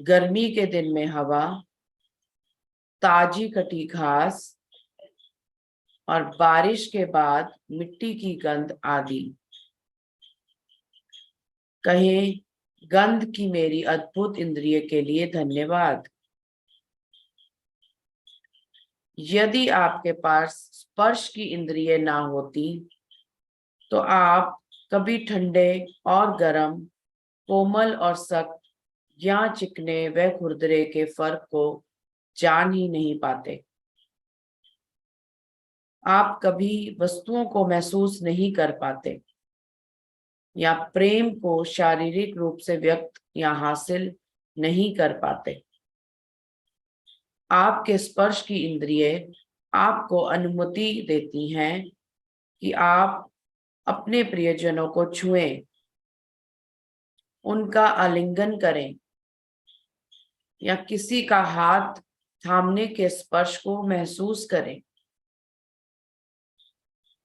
गर्मी के दिन में हवा, ताजी कटी घास और बारिश के बाद मिट्टी की गंध आदि। कहें, गंध की मेरी अद्भुत इंद्रिय के लिए धन्यवाद। यदि आपके पास स्पर्श की इंद्रिय ना होती तो आप कभी ठंडे और गर्म, कोमल और सख्त या चिकने व खुरदरे के फर्क को जान ही नहीं पाते। आप कभी वस्तुओं को महसूस नहीं कर पाते या प्रेम को शारीरिक रूप से व्यक्त या हासिल नहीं कर पाते। आपके स्पर्श की इंद्रिय आपको अनुमति देती हैं कि आप अपने प्रियजनों को छुएं, उनका आलिंगन करें या किसी का हाथ थामने के स्पर्श को महसूस करें,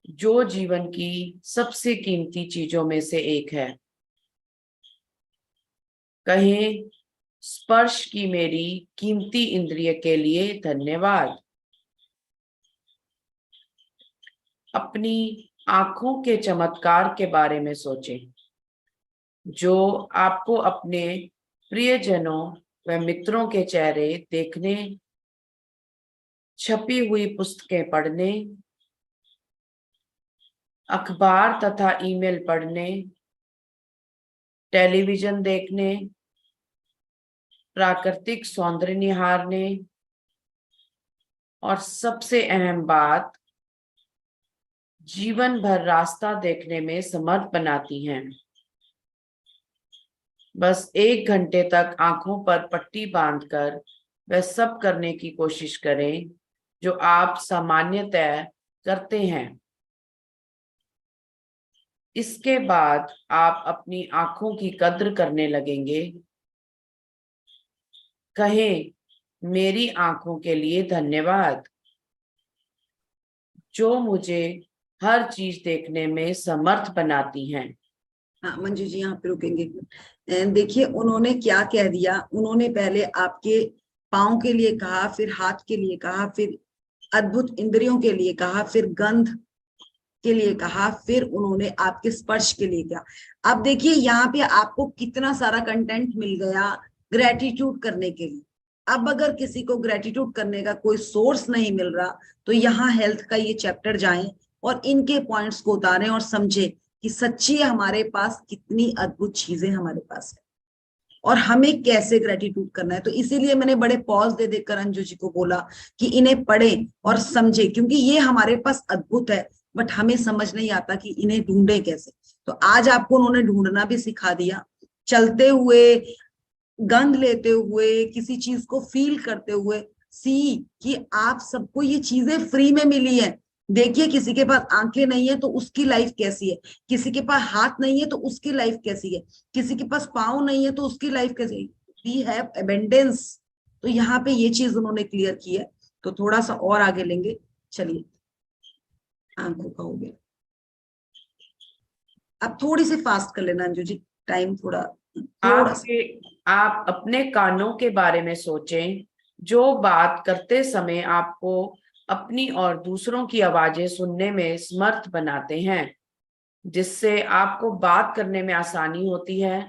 जो जीवन की सबसे कीमती चीजों में से एक है। कहें, स्पर्श की मेरी कीमती इंद्रिय के लिए धन्यवाद। अपनी आंखों के चमत्कार के बारे में सोचें। जो आपको अपने प्रियजनों व मित्रों के चेहरे देखने, छपी हुई पुस्तकें पढ़ने, अखबार तथा ईमेल पढ़ने, टेलीविजन देखने, प्राकृतिक सौंदर्य निहारने और सबसे अहम बात, जीवन भर रास्ता देखने में समर्थ बनाती हैं। बस 1 घंटे तक आंखों पर पट्टी बांधकर वह सब करने की कोशिश करें जो आप सामान्यतः करते हैं। इसके बाद आप अपनी आंखों की कद्र करने लगेंगे। कहें, मेरी आंखों के लिए धन्यवाद जो मुझे हर चीज देखने में समर्थ बनाती हैं। हाँ मंजू जी, यहाँ पे रुकेंगे। देखिए उन्होंने क्या कह दिया। उन्होंने पहले आपके पाँव के लिए कहा, फिर हाथ के लिए कहा, फिर अद्भुत इंद्रियों के लिए कहा, फिर गंध के लिए कहा, फिर उन्होंने आपके स्पर्श के लिए कहा। अब देखिए यहाँ पे आपको कितना सारा कंटेंट मिल गया ग्रेटिट्यूड करने के लिए। अब अगर किसी को ग्रेटिट्यूड करने का कोई सोर्स नहीं मिल रहा तो यहाँ हेल्थ का ये चैप्टर जाएं और इनके पॉइंट्स को उतारें और समझे कि सच्ची हमारे पास कितनी अद्भुत चीजें हमारे पास है और हमें कैसे ग्रेटिट्यूड करना है। तो इसीलिए मैंने बड़े पॉज दे देकर अंजू जी को बोला कि इन्हें पढ़ें और समझे, क्योंकि ये हमारे पास अद्भुत है बट हमें समझ नहीं आता कि इन्हें ढूंढे कैसे। तो आज आपको उन्होंने ढूंढना भी सिखा दिया, चलते हुए, गंध लेते हुए, किसी चीज को फील करते हुए। सी कि आप सबको ये चीजें फ्री में मिली है। देखिए किसी के पास आंखें नहीं है तो उसकी लाइफ कैसी है, किसी के पास हाथ नहीं है तो उसकी लाइफ कैसी है, किसी के पास पाँव नहीं है तो उसकी लाइफ कैसी है। We have abundance. तो यहाँ पे ये चीज उन्होंने क्लियर की है। तो थोड़ा सा और आगे लेंगे। चलिए, आंखों का हो गया। अब थोड़ी सी फास्ट कर लेना अंजू जी, टाइम थोड़ा सा। आप अपने कानों के बारे में सोचें जो बात करते समय आपको अपनी और दूसरों की आवाजें सुनने में समर्थ बनाते हैं, जिससे आपको बात करने में आसानी होती है।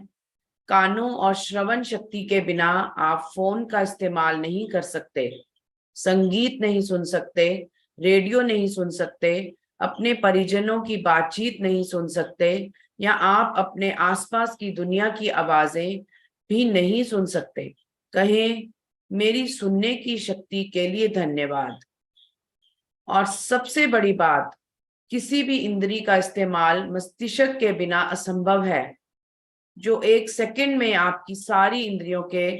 कानों और श्रवण शक्ति के बिना आप फोन का इस्तेमाल नहीं कर सकते, संगीत नहीं सुन सकते, रेडियो नहीं सुन सकते, अपने परिजनों की बातचीत नहीं सुन सकते, या आप अपने आसपास की दुनिया की आवाजें भी नहीं सुन सकते। कहें, मेरी सुनने की शक्ति के लिए धन्यवाद। और सबसे बड़ी बात, किसी भी इंद्री का इस्तेमाल मस्तिष्क के बिना असंभव है, जो 1 सेकंड में आपकी सारी इंद्रियों के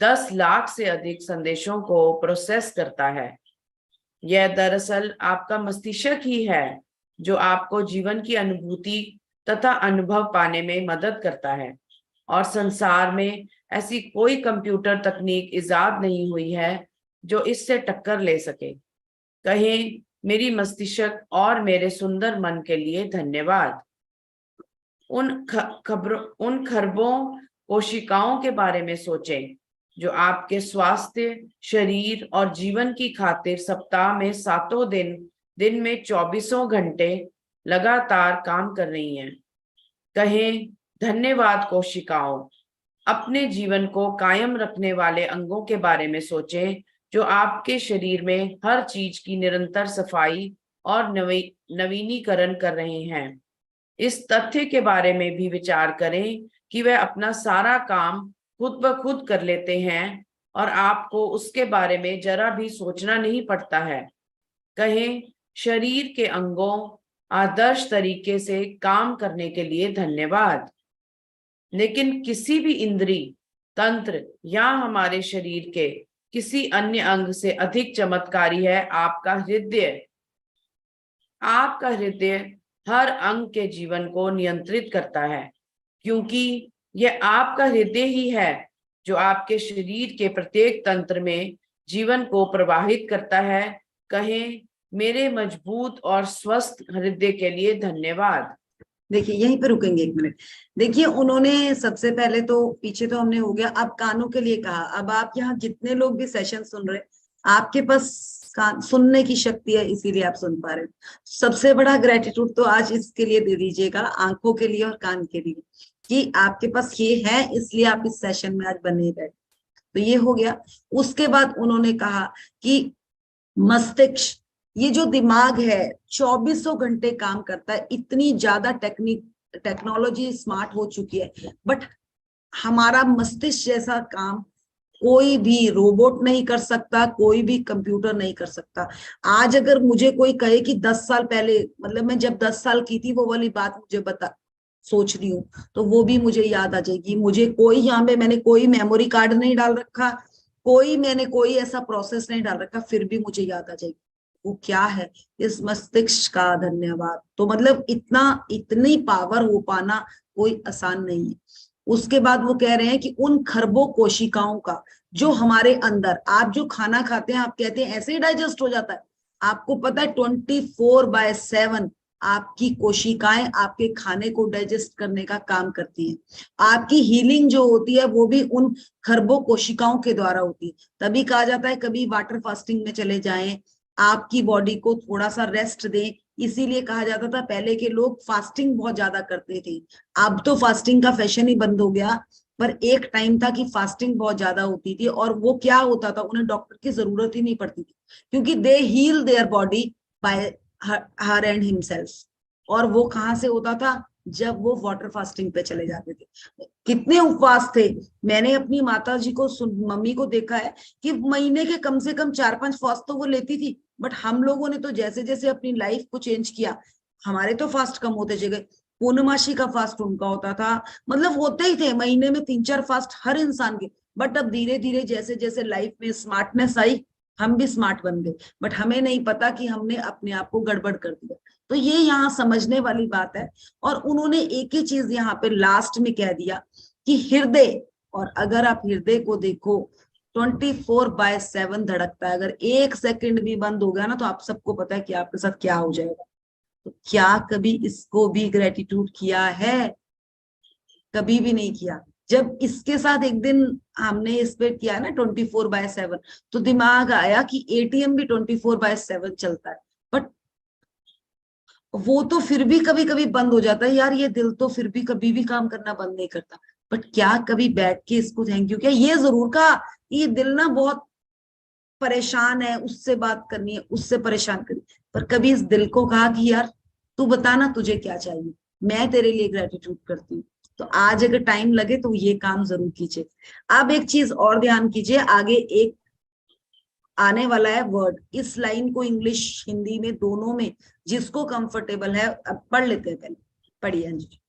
10 लाख से अधिक संदेशों को प्रोसेस करता है। यह दरअसल आपका मस्तिष्क ही है जो आपको जीवन की अनुभूति तथा अनुभव पाने में मदद करता है। और संसार में ऐसी कोई कंप्यूटर तकनीक इजाद नहीं हुई है जो इससे टक्कर ले सके। कहें, मेरी मस्तिष्क और मेरे सुंदर मन के लिए धन्यवाद। उन खरबों कोशिकाओं के बारे में सोचें जो आपके स्वास्थ्य, शरीर और जीवन की खातिर सप्ताह में 7 दिन में 24 घंटे लगातार काम कर रही हैं। कहें, धन्यवाद कोशिकाओं। अपने जीवन को कायम रखने वाले अंगों के बारे में सोचें जो आपके शरीर में हर चीज की निरंतर सफाई और नवीनीकरण कर रहे हैं। इस तथ्य के बारे में भी विचार करें कि वह अपना सारा काम खुद ब खुद कर लेते हैं और आपको उसके बारे में जरा भी सोचना नहीं पड़ता है। कहें, शरीर के अंगों आदर्श तरीके से काम करने के लिए धन्यवाद। लेकिन किसी भी इंद्री, तंत्र या हमारे शरीर के किसी अन्य अंग से अधिक चमत्कारी है आपका हृदय। आपका हृदय हर अंग के जीवन को नियंत्रित करता है, क्योंकि यह आपका हृदय ही है जो आपके शरीर के प्रत्येक तंत्र में जीवन को प्रवाहित करता है। कहें, मेरे मजबूत और स्वस्थ हृदय के लिए धन्यवाद। देखिए यहीं पे रुकेंगे 1 मिनट। देखिए उन्होंने सबसे पहले तो, पीछे तो हमने हो गया, अब कानों के लिए कहा। अब आप यहाँ जितने लोग भी सेशन सुन रहे, आपके पास सुनने की शक्ति है, इसीलिए आप सुन पा रहे हो। सबसे बड़ा ग्रेटिट्यूड तो आज इसके लिए दे दीजिएगा, आंखों के लिए और कान के लिए, कि आपके पास ये है, इसलिए आप इस सेशन में आज बने बैठे। तो ये हो गया। उसके बाद उन्होंने कहा कि मस्तिष्क, ये जो दिमाग है 2400 घंटे काम करता है, इतनी ज्यादा टेक्नोलॉजी स्मार्ट हो चुकी है, बट हमारा मस्तिष्क जैसा काम कोई भी रोबोट नहीं कर सकता, कोई भी कंप्यूटर नहीं कर सकता। आज अगर मुझे कोई कहे कि 10 साल पहले, मतलब मैं जब 10 साल की थी, वो वाली बात मुझे बता सोच रही हूँ, तो वो भी मुझे याद आ जाएगी। मुझे कोई यहाँ पे मैंने कोई मेमोरी कार्ड नहीं डाल रखा, मैंने कोई ऐसा प्रोसेस नहीं डाल रखा, फिर भी मुझे याद आ जाएगी। वो क्या है? इस मस्तिष्क का धन्यवाद। तो मतलब इतनी पावर हो पाना कोई आसान नहीं है। उसके बाद वो कह रहे हैं कि उन खरबों कोशिकाओं का जो हमारे अंदर, आप जो खाना खाते हैं, आप कहते हैं ऐसे ही डाइजेस्ट हो जाता है। आपको पता है 24/7 आपकी कोशिकाएं आपके खाने को डाइजेस्ट करने का काम करती हैं। आपकी हीलिंग जो होती है वो भी उन खरबों कोशिकाओं के द्वारा होती है। तभी कहा जाता है कभी वाटर फास्टिंग में चले जाएं, आपकी बॉडी को थोड़ा सा रेस्ट दें। इसीलिए कहा जाता था पहले के लोग फास्टिंग बहुत ज्यादा करते थे। अब तो फास्टिंग का फैशन ही बंद हो गया, पर एक टाइम था कि फास्टिंग बहुत ज्यादा होती थी। और वो क्या होता था, उन्हें डॉक्टर की जरूरत ही नहीं पड़ती थी, क्योंकि they heal their body by her and himself. और वो कहाँ से होता था? जब वो वाटर फास्टिंग पे चले जाते थे। कितने उपवास थे! मैंने अपनी माता जी को, मम्मी को देखा है कि महीने के कम से कम 4-5 फास्ट तो वो लेती थी। बट हम लोगों ने तो जैसे जैसे अपनी लाइफ को चेंज किया, हमारे तो फास्ट कम होते गए। पूर्णमासी का फास्ट उनका होता था, मतलब होते ही थे महीने में 3-4 फास्ट हर इंसान के। बट अब धीरे धीरे जैसे जैसे लाइफ में स्मार्टनेस आई, हम भी स्मार्ट बन गए, बट हमें नहीं पता कि हमने अपने आप को गड़बड़ कर दिया। तो ये यहाँ समझने वाली बात है। और उन्होंने एक ही चीज यहाँ पे लास्ट में कह दिया कि हृदय, और अगर आप हृदय को देखो 24/7 धड़कता है। अगर 1 सेकंड भी बंद हो गया ना, तो आप सबको पता है कि आपके साथ क्या हो जाएगा। तो क्या कभी इसको भी ग्रेटिट्यूड किया है? कभी भी नहीं किया। जब इसके साथ एक दिन हमने इस पे किया ना 24/7, तो दिमाग आया कि एटीएम भी 24/7 चलता है। बट वो तो फिर भी कभी कभी बंद हो जाता है यार, ये दिल तो फिर भी कभी भी काम करना बंद नहीं करता। बट क्या कभी बैठ के इसको थैंक यू किया? ये जरूर कहा ये दिल ना बहुत परेशान है, उससे बात करनी है, उससे परेशान करनी। पर कभी इस दिल को कहा कि यार तू बता ना तुझे क्या चाहिए, मैं तेरे लिए ग्रेटिट्यूड करती हूँ। तो आज अगर टाइम लगे तो ये काम जरूर कीजिए। अब एक चीज और ध्यान कीजिए, आगे एक आने वाला है वर्ड। इस लाइन को इंग्लिश हिंदी में दोनों में जिसको कंफर्टेबल है, अब पढ़ लेते हैं। पहले पढ़िए अंजू जी।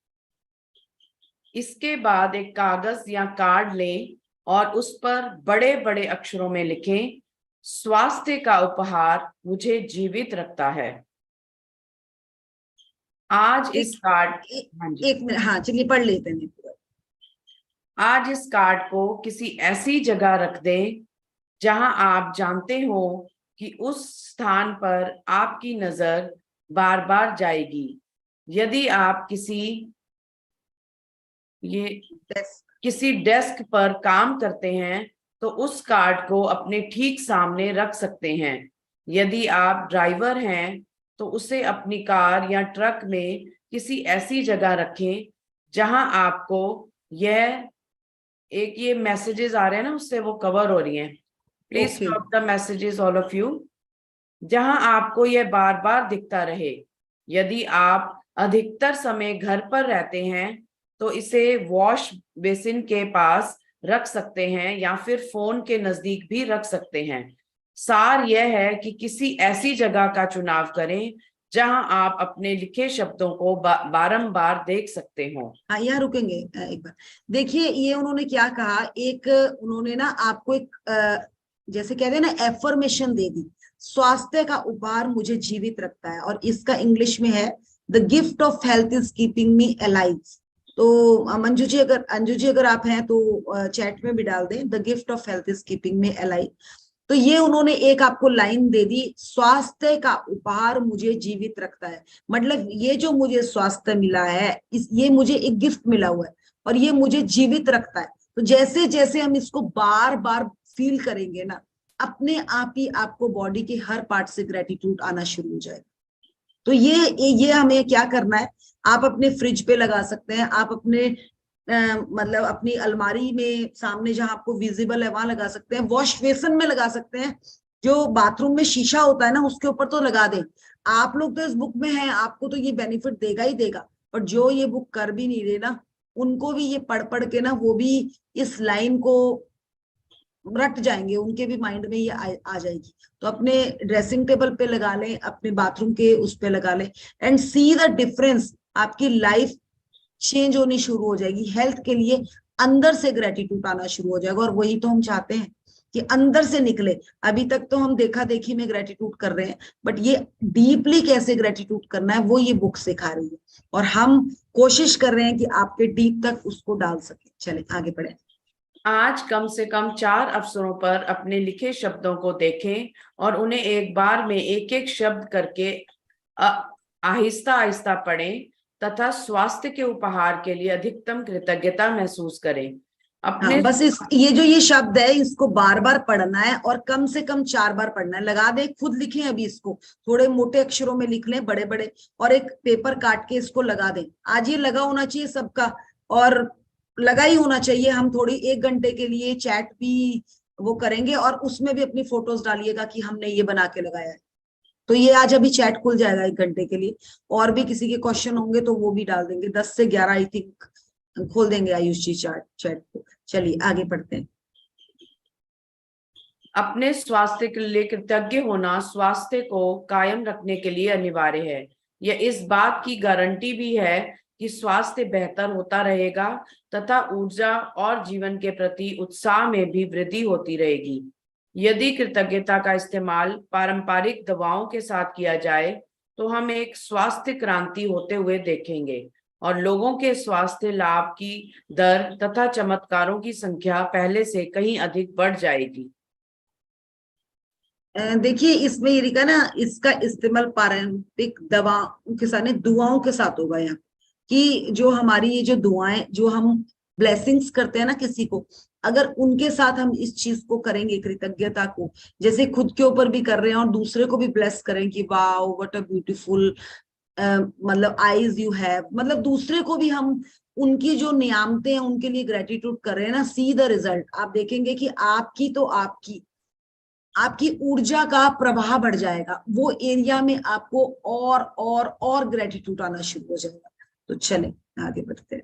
इसके बाद एक कागज या कार्ड लें और उस पर बड़े बड़े अक्षरों में लिखें, स्वास्थ्य का उपहार मुझे जीवित रखता है। आज इस कार्ड हाँ जी, एक मिनट, हाँ चलिए पढ़ लेते हैं पूरा। आज इस कार्ड को किसी ऐसी जगह रख दें जहां आप जानते हो कि उस स्थान पर आपकी नजर बार बार जाएगी। यदि आप किसी डेस्क पर काम करते हैं तो उस कार्ड को अपने ठीक सामने रख सकते हैं। यदि आप ड्राइवर हैं तो उसे अपनी कार या ट्रक में किसी ऐसी जगह रखें जहां आपको यह ये मैसेजेस आ रहे हैं ना, उससे वो कवर हो रही हैं। Please okay, stop the messages all of you. जहां आपको यह बार बार दिखता रहे। यदि आप अधिकतर समय घर पर रहते हैं तो इसे वॉश बेसिन के पास रख सकते हैं या फिर फोन के नजदीक भी रख सकते हैं। सार यह है कि किसी ऐसी जगह का चुनाव करें जहां आप अपने लिखे शब्दों को बारंबार देख सकते हो। हाँ यहाँ रुकेंगे एक बार। देखिए ये उन्होंने क्या कहा, एक उन्होंने ना आपको एक जैसे कहते हैं ना एफर्मेशन दे दी, स्वास्थ्य का उपहार मुझे जीवित रखता है। और इसका इंग्लिश में है the gift of health is keeping me alive. तो अंजू जी अगर आप हैं तो चैट में भी डाल दें, the gift of health is keeping me alive. तो ये उन्होंने एक आपको लाइन दे दी, स्वास्थ्य का उपहार मुझे जीवित रखता है। मतलब ये जो मुझे स्वास्थ्य मिला है, ये मुझे एक गिफ्ट मिला हुआ है और ये मुझे जीवित रखता है। तो जैसे जैसे हम इसको बार बार फील करेंगे ना, अपने आप ही आपको बॉडी के हर पार्ट से ग्रेटिट्यूड आना शुरू हो जाएगा। तो ये हमें क्या करना है, आप अपने फ्रिज पे लगा सकते हैं, आप अपने मतलब अपनी अलमारी में सामने जहां आपको विजिबल है वहां लगा सकते हैं, वॉश बेसिन में लगा सकते हैं, जो बाथरूम में शीशा होता है ना उसके ऊपर तो लगा दें। आप लोग तो इस बुक में हैं, आपको तो ये बेनिफिट देगा ही देगा, पर जो ये बुक कर भी नहीं रहे ना, उनको भी ये पढ़ पढ़ के ना वो भी इस लाइन को रट जाएंगे, उनके भी माइंड में ये आ जाएगी। तो अपने ड्रेसिंग टेबल पे लगा लें, अपने बाथरूम के उस पे लगा लें, एंड सी द डिफरेंस। आपकी लाइफ चेंज होनी शुरू हो जाएगी, हेल्थ के लिए अंदर से ग्रेटिट्यूड आना शुरू हो जाएगा, और वही तो हम चाहते हैं कि अंदर से निकले। अभी तक तो हम देखा देखी में ग्रेटिट्यूड कर रहे हैं, बट ये डीपली कैसे ग्रेटिट्यूड करना है वो ये बुक सिखा रही है, और हम कोशिश कर रहे हैं कि आपके डीप तक उसको डाल सके। चले आगे बढ़े। आज कम से कम 4 अवसरों पर अपने लिखे शब्दों को देखें और उन्हें एक बार में एक एक शब्द करके आहिस्ता आहिस्ता पढ़ें तथा स्वास्थ्य के उपहार के लिए अधिकतम कृतज्ञता महसूस करें। अपने हाँ, बस ये जो ये शब्द है इसको बार बार पढ़ना है, और कम से कम 4 बार पढ़ना है। लगा दे, खुद लिखें अभी इसको, थोड़े मोटे अक्षरों में लिख लें, बड़े बड़े, और एक पेपर काट के इसको लगा दें। आज ये लगा होना चाहिए सबका, और लगा ही होना चाहिए। हम थोड़ी 1 घंटे के लिए चैट भी वो करेंगे, और उसमें भी अपनी फोटोज डालिएगा कि हमने ये बना के लगाया है। तो ये आज अभी चैट खुल जाएगा 1 घंटे के लिए, और भी किसी के क्वेश्चन होंगे तो वो भी डाल देंगे। 10 से 11 आई थिंक खोल देंगे आयुष जी चैट को। चलिए आगे बढ़ते हैं। अपने स्वास्थ्य के लिए कृतज्ञ होना स्वास्थ्य को कायम रखने के लिए अनिवार्य है। यह इस बात की गारंटी भी है कि स्वास्थ्य बेहतर होता रहेगा तथा ऊर्जा और जीवन के प्रति उत्साह में भी वृद्धि होती रहेगी। यदि कृतज्ञता का इस्तेमाल पारंपरिक दवाओं के साथ किया जाए तो हम एक स्वास्थ्य क्रांति होते हुए देखेंगे और लोगों के स्वास्थ्य लाभ की दर तथा चमत्कारों की संख्या पहले से कहीं अधिक बढ़ जाएगी। देखिए इसमें ये लिखा ना, इसका इस्तेमाल पारंपरिक दवाओं के साथ नहीं, दुआओं के साथ होगा यहाँ। कि जो हमारी ये जो दुआएं, जो हम ब्लेसिंग्स करते हैं ना किसी को, अगर उनके साथ हम इस चीज को करेंगे, कृतज्ञता को, जैसे खुद के ऊपर भी कर रहे हैं और दूसरे को भी ब्लेस करें कि वाओ व्हाट अ ब्यूटीफुल मतलब आईज यू हैव, मतलब दूसरे को भी हम उनकी जो नियामतें हैं उनके लिए ग्रेटिट्यूड कर रहे हैं ना, सी द रिजल्ट। आप देखेंगे कि आपकी तो आपकी ऊर्जा का प्रवाह बढ़ जाएगा, वो एरिया में आपको और ग्रेटिट्यूड आना शुरू हो जाएगा। तो चलें आगे बढ़ते हैं।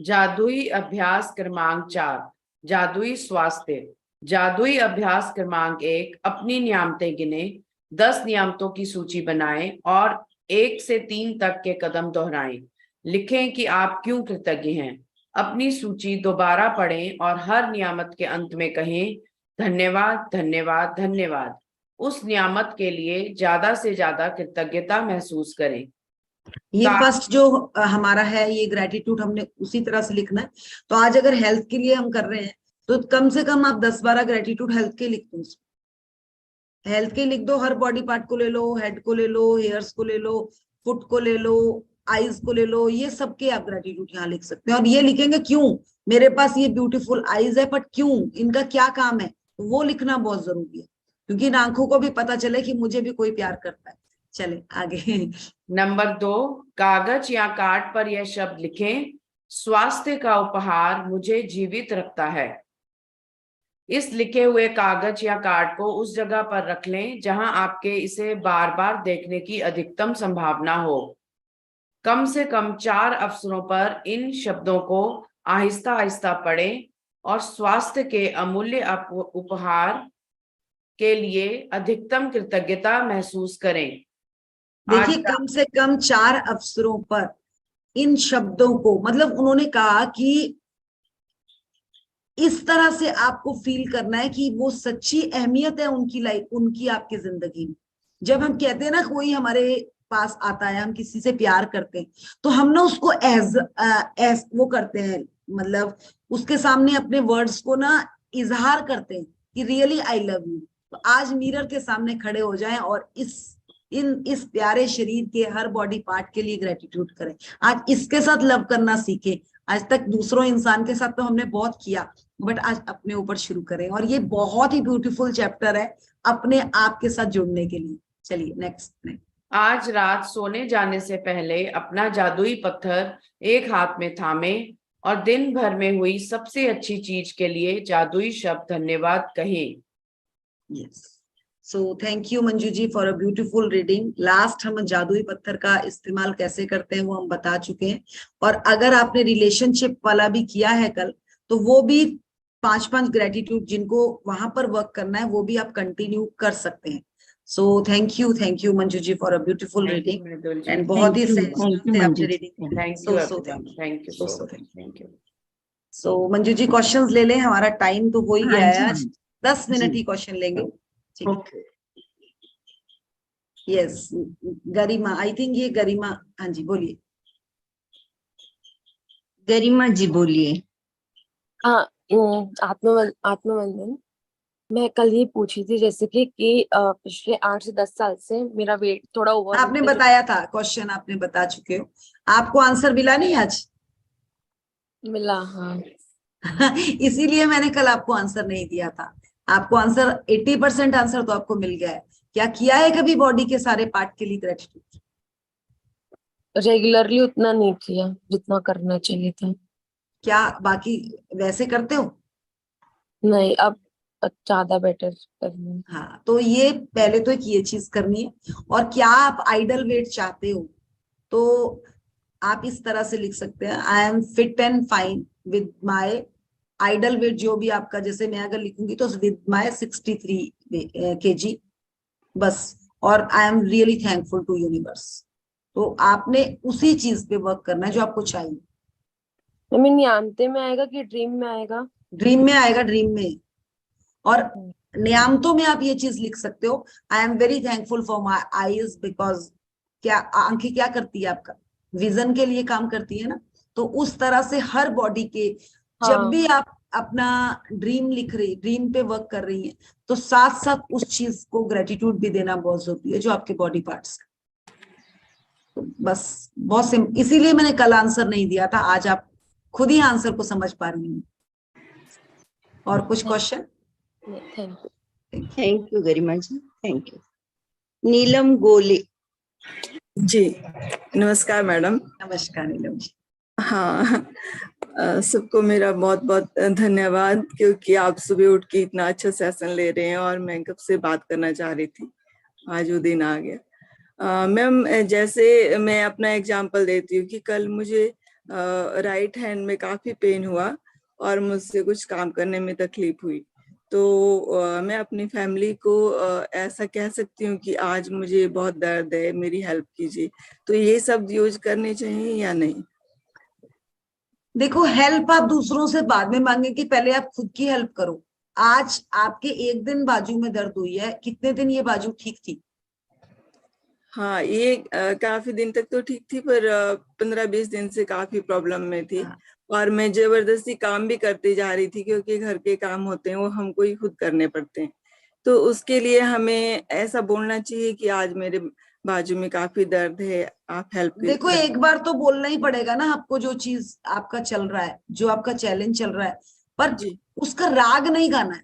जादुई अभ्यास क्रमांक 4, जादुई स्वास्थ्य। जादुई अभ्यास क्रमांक 1, अपनी नियामतें गिने। 10 नियामतों की सूची बनाएं और 1 से 3 तक के कदम दोहराएं। लिखें कि आप क्यों कृतज्ञ हैं। अपनी सूची दोबारा पढ़ें और हर नियामत के अंत में कहें धन्यवाद धन्यवाद धन्यवाद। उस नियामत के लिए ज्यादा से ज्यादा कृतज्ञता महसूस करें। ये फर्स्ट जो हमारा है ये ग्रेटिट्यूड हमने उसी तरह से लिखना है। तो आज अगर हेल्थ के लिए हम कर रहे हैं तो कम से कम आप 10-12 ग्रेटिट्यूड हेल्थ के लिख दो। हेल्थ के लिख दो, हर बॉडी पार्ट को ले लो, हेड को ले लो, हेयर्स को ले लो, फुट को ले लो, आईज को ले लो, ये सबके आप ग्रेटिट्यूड यहाँ लिख सकते हैं। और ये लिखेंगे क्यों मेरे पास ये ब्यूटीफुल आईज है, बट क्यों, इनका क्या काम है, वो लिखना बहुत जरूरी है, क्योंकि इन आंखों को भी पता चले कि मुझे भी कोई प्यार करता है। चले आगे। नंबर 2, कागज या कार्ड पर यह शब्द लिखें, स्वास्थ्य का उपहार मुझे जीवित रखता है। इस लिखे हुए कागज या कार्ड को उस जगह पर रख लें जहां आपके इसे बार बार देखने की अधिकतम संभावना हो। कम से कम 4 अवसरों पर इन शब्दों को आहिस्ता आहिस्ता पढ़ें और स्वास्थ्य के अमूल्य उपहार के लिए अधिकतम कृतज्ञता महसूस करें। देखिए कम से कम 4 अवसरों पर इन शब्दों को, मतलब उन्होंने कहा कि इस तरह से आपको फील करना है कि वो सच्ची अहमियत है उनकी लाइफ, उनकी आपकी जिंदगी में। जब हम कहते हैं ना कोई हमारे पास आता है, हम किसी से प्यार करते हैं, तो हम ना उसको एज वो करते हैं, मतलब उसके सामने अपने वर्ड्स को ना इजहार करते हैं कि रियली आई लव यू। तो आज मिरर के सामने खड़े हो जाएं और इस प्यारे शरीर के हर बॉडी पार्ट के लिए ग्रेटिट्यूड करें। आज इसके साथ लव करना सीखे। आज तक दूसरों इंसान के साथ तो हमने बहुत किया, बट आज अपने ऊपर शुरू करें, और ये बहुत ही ब्यूटीफुल चैप्टर है अपने आप के साथ जुड़ने के लिए। चलिए नेक्स्ट। आज रात सोने जाने से पहले अपना जादुई पत्थर एक हाथ में थामे और दिन भर में हुई सबसे अच्छी चीज के लिए जादुई शब्द धन्यवाद कहें। Yes, so thank you Manju ji for a beautiful reading. Last हम जादुई पत्थर का इस्तेमाल कैसे करते हैं वो हम बता चुके हैं, और अगर आपने रिलेशनशिप वाला भी किया है कल, तो वो भी 5-5 ग्रेटिट्यूड जिनको वहां पर वर्क करना है वो भी आप कंटिन्यू कर सकते हैं। So thank you Manju ji for a beautiful thank you reading, Mridul ji. And बहुत ही सहज थैंक यू से मंजू आपने ji. Reading. Thank you so everyone, thank you so so thank much, thank you. So Manju ji questions ले लें, हमारा टाइम तो हो ही हाँ गया है जी, आज, 10 मिनट जी। ही क्वेश्चन लेंगे। ठीक है, okay. Yes Garima, I think ये गरिमा, हाँ जी बोलिए। गरिमा जी बोलिए। हाँ, आत्मवंदन। मैं कल ही पूछी थी जैसे कि पिछले 8 से 10 साल से मेरा वेट थोड़ा ओवर आपने होता बताया था, क्वेश्चन आपने बता चुके हो, आपको आंसर मिला नहीं आज? मिला। हाँ, इसीलिए मैंने कल आपको आंसर नहीं दिया था। आपको आंसर 80% आंसर तो आपको मिल गया है। क्या किया है कभी बॉडी के सारे पार्ट के लिए ग्रेटिट्यूड? रेगुलरली उतना नहीं किया जितना करना चाहिए था। क्या बाकी वैसे करते हो? नहीं, अब ज्यादा बेटर करना है। हाँ, तो ये पहले तो एक ये चीज करनी है। और क्या आप आइडल वेट चाहते हो, तो आप इस तरह से लिख सकते हैं, I am fit and fine with my ideal weight, जो भी आपका, जैसे मैं अगर लिखूंगी तो विद माई 63 kg बस, और I am really thankful to universe. तो आपने उसी चीज पे वर्क करना है जो आपको चाहिए। आई मीन यान्ते में आएगा कि ड्रीम में आएगा? ड्रीम में आएगा, ड्रीम में। और नियामतों में आप ये चीज लिख सकते हो, आई am very thankful for my eyes because, क्या आंखें क्या करती है, आपका विजन के लिए काम करती है ना। तो उस तरह से हर बॉडी के, जब भी हाँ, आप अपना ड्रीम लिख रही, ड्रीम पे वर्क कर रही है, तो साथ साथ उस चीज को ग्रेटिट्यूड भी देना बहुत जरूरी है जो आपके बॉडी पार्ट्स। तो बस बहुत सिंपल, इसीलिए मैंने कल आंसर नहीं दिया था, आज आप खुद ही आंसर को समझ पा रही हैं। और कुछ question? Thank you. Thank you Garima ji, thank you. Neelam Gole. जी नमस्कार मैडम। नमस्कार नीलम जी। हाँ, सबको मेरा बहुत बहुत धन्यवाद, क्योंकि आप सुबह उठ के इतना अच्छा सेशन ले रहे हैं और मैं कब से बात करना चाह रही थी, आज वो दिन आ गया। मैम, जैसे मैं अपना एग्जांपल देती हूँ कि कल मुझे राइट हैंड में काफी पेन हुआ और मुझसे कुछ काम करने में तकलीफ हुई। तो मैं अपनी फैमिली को ऐसा कह सकती हूँ कि आज मुझे बहुत दर्द है, मेरी हेल्प कीजिए। तो ये सब यूज करने चाहिए या नहीं? देखो, हेल्प आप दूसरों से बाद में मांगेंगे, पहले आप खुद की हेल्प करो। आज आपके एक दिन बाजू में दर्द हुई है, कितने दिन ये बाजू ठीक थी? हाँ, ये काफी दिन तक तो ठीक थी, पर 15-20 दिन से काफी प्रॉब्लम में थी। हाँ। और मैं जबरदस्ती काम भी करती जा रही थी, क्योंकि घर के काम होते हैं वो हमको ही खुद करने पड़ते हैं। तो उसके लिए हमें ऐसा बोलना चाहिए कि आज मेरे बाजू में काफी दर्द है, आप हेल्प देखो, एक बार तो बोलना ही पड़ेगा ना आपको, जो चीज आपका चल रहा है, जो आपका चैलेंज चल रहा है, पर जी उसका राग नहीं गाना है,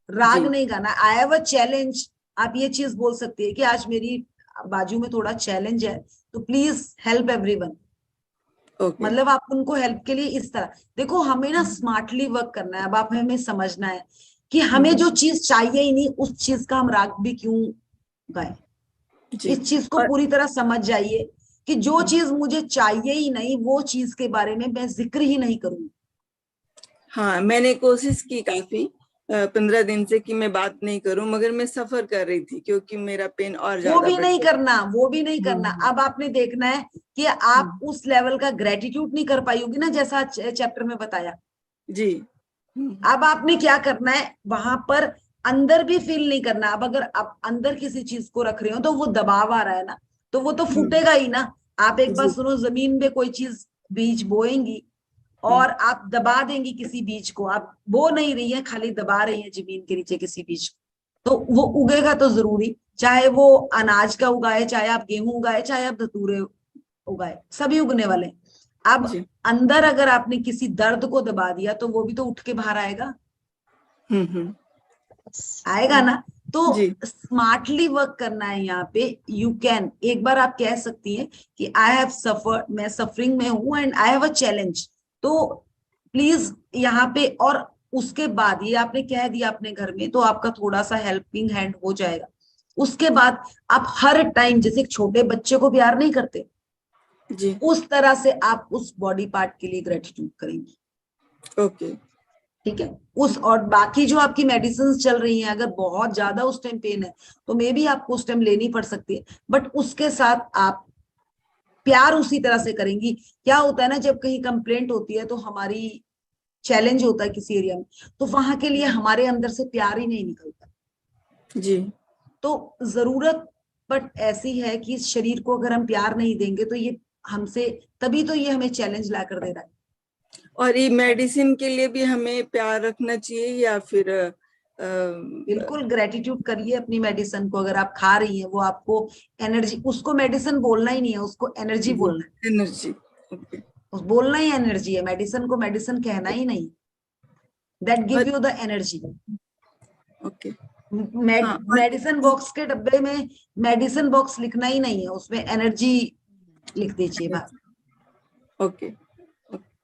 राग जी नहीं गाना। आई हैव अ चैलेंज, आप ये चीज बोल सकती है कि आज मेरी बाजू में थोड़ा चैलेंज है, तो प्लीज हेल्प एवरीवन। ओके। मतलब आप उनको हेल्प के लिए इस तरह देखो, हमें ना स्मार्टली वर्क करना है। अब आप हमें समझना है कि हमें जो चीज चाहिए ही नहीं, उस चीज का हम राग भी क्यों गाएं। जी। इस चीज को और पूरी तरह समझ जाइए कि जो चीज मुझे चाहिए ही नहीं, वो चीज के बारे में मैं जिक्र ही नहीं करूंगी। हाँ, मैंने कोशिश की काफी 15 दिन से कि मैं बात नहीं करूं, मगर मैं सफर कर रही थी क्योंकि मेरा पेन और वो ज्यादा भी बढ़ नहीं गया। करना, वो भी नहीं करना। हम्म, अब आपने देखना है कि आप उस लेवल का ग्रेटिट्यूड नहीं कर पाई होगी ना, जैसा चैप्टर में बताया। जी। अब आपने क्या करना है, वहां पर अंदर भी फील नहीं करना। अब अगर आप अंदर किसी चीज को रख रहे हो तो वो दबाव आ रहा है ना, तो वो तो हम्म, फूटेगा ही ना। आप एक बार जी। सुनो, जमीन में कोई चीज बीज बोएंगी हम्म, और आप दबा देंगी किसी बीज को, आप बो नहीं रही है, खाली दबा रही है जमीन के नीचे किसी बीज को, तो वो उगेगा तो जरूरी, चाहे वो अनाज का उगाए, चाहे आप गेहूं उगाए, चाहे आप धतूरे उगाए, सभी उगने वाले हैं। अब जी। अंदर अगर आपने किसी दर्द को दबा दिया तो वो भी तो उठ के बाहर आएगा, हम्म, आएगा ना। तो जी। स्मार्टली वर्क करना है यहाँ पे। यू कैन, एक बार आप कह सकती हैं कि आई हैव सफर्ड, मैं सफरिंग में हूं and I have a challenge. तो प्लीज यहाँ पे, और उसके बाद ये आपने कह दिया अपने घर में, तो आपका थोड़ा सा हेल्पिंग हैंड हो जाएगा। उसके बाद आप हर टाइम जैसे एक छोटे बच्चे को प्यार नहीं करते, जी। उस तरह से आप उस बॉडी पार्ट के लिए ग्रेटिट्यूड करेंगी। ओके। ठीक है। उस, और बाकी जो आपकी मेडिसिन चल रही हैं, अगर बहुत ज्यादा उस टाइम पेन है तो मे बी आपको उस टाइम लेनी पड़ सकती है, बट उसके साथ आप प्यार उसी तरह से करेंगी। क्या होता है ना, जब कहीं कंप्लेंट होती है तो हमारी चैलेंज होता है किसी एरिया में, तो वहां के लिए हमारे अंदर से प्यार ही नहीं निकलता। जी। तो जरूरत बट ऐसी है कि इस शरीर को अगर हम प्यार नहीं देंगे तो ये हमसे, तभी तो ये हमें चैलेंज ला कर दे रहा है। और ये मेडिसिन के लिए भी हमें प्यार रखना चाहिए या फिर बिल्कुल ग्रेटिट्यूड करिए अपनी मेडिसिन को। अगर आप खा रही हैं वो आपको एनर्जी, उसको मेडिसिन बोलना ही नहीं है, उसको एनर्जी बोलना है। एनर्जी। ओके। उस बोलना ही एनर्जी है, मेडिसिन को मेडिसिन कहना ही नहीं। That give you the energy. Okay. हाँ, और मेडिसिन बॉक्स के डब्बे में मेडिसिन बॉक्स लिखना ही नहीं है, उसमें एनर्जी लिख दीजिए बात। ओके।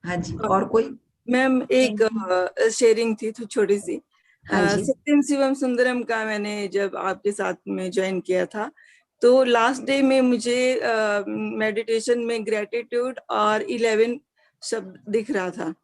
हाँ जी, और कोई? मैम एक शेयरिंग थी तो छोटी सी। हाँ जी। सत्यम शिवम सुंदरम का मैंने जब आपके साथ में ज्वाइन किया था, तो लास्ट डे में मुझे मेडिटेशन में ग्रेटिट्यूड और 11 शब्द दिख रहा था।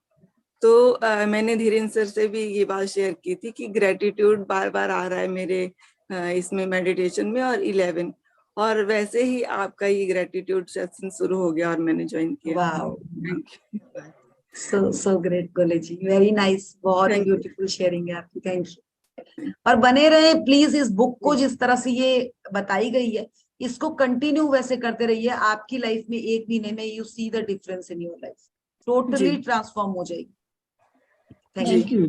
तो मैंने धीरेन्द्र सर से भी ये बात शेयर की थी कि ग्रेटिट्यूड बार बार आ रहा है मेरे इसमें मेडिटेशन में, और 11, और वैसे ही आपका ये ग्रेटिट्यूड सेशन शुरू हो गया और मैंने ज्वाइन किया। Wow, thank you. So great गोले जी, वेरी नाइस, बहुत ही Thank you. ब्यूटीफुल शेयरिंग है आपकी, थैंक यू। और बने रहे प्लीज, इस बुक को जिस तरह से ये बताई गई है इसको कंटिन्यू वैसे करते रहिए। आपकी लाइफ में 1 महीने में you see the difference in your life, totally जी। ट्रांसफॉर्म हो जाएगी।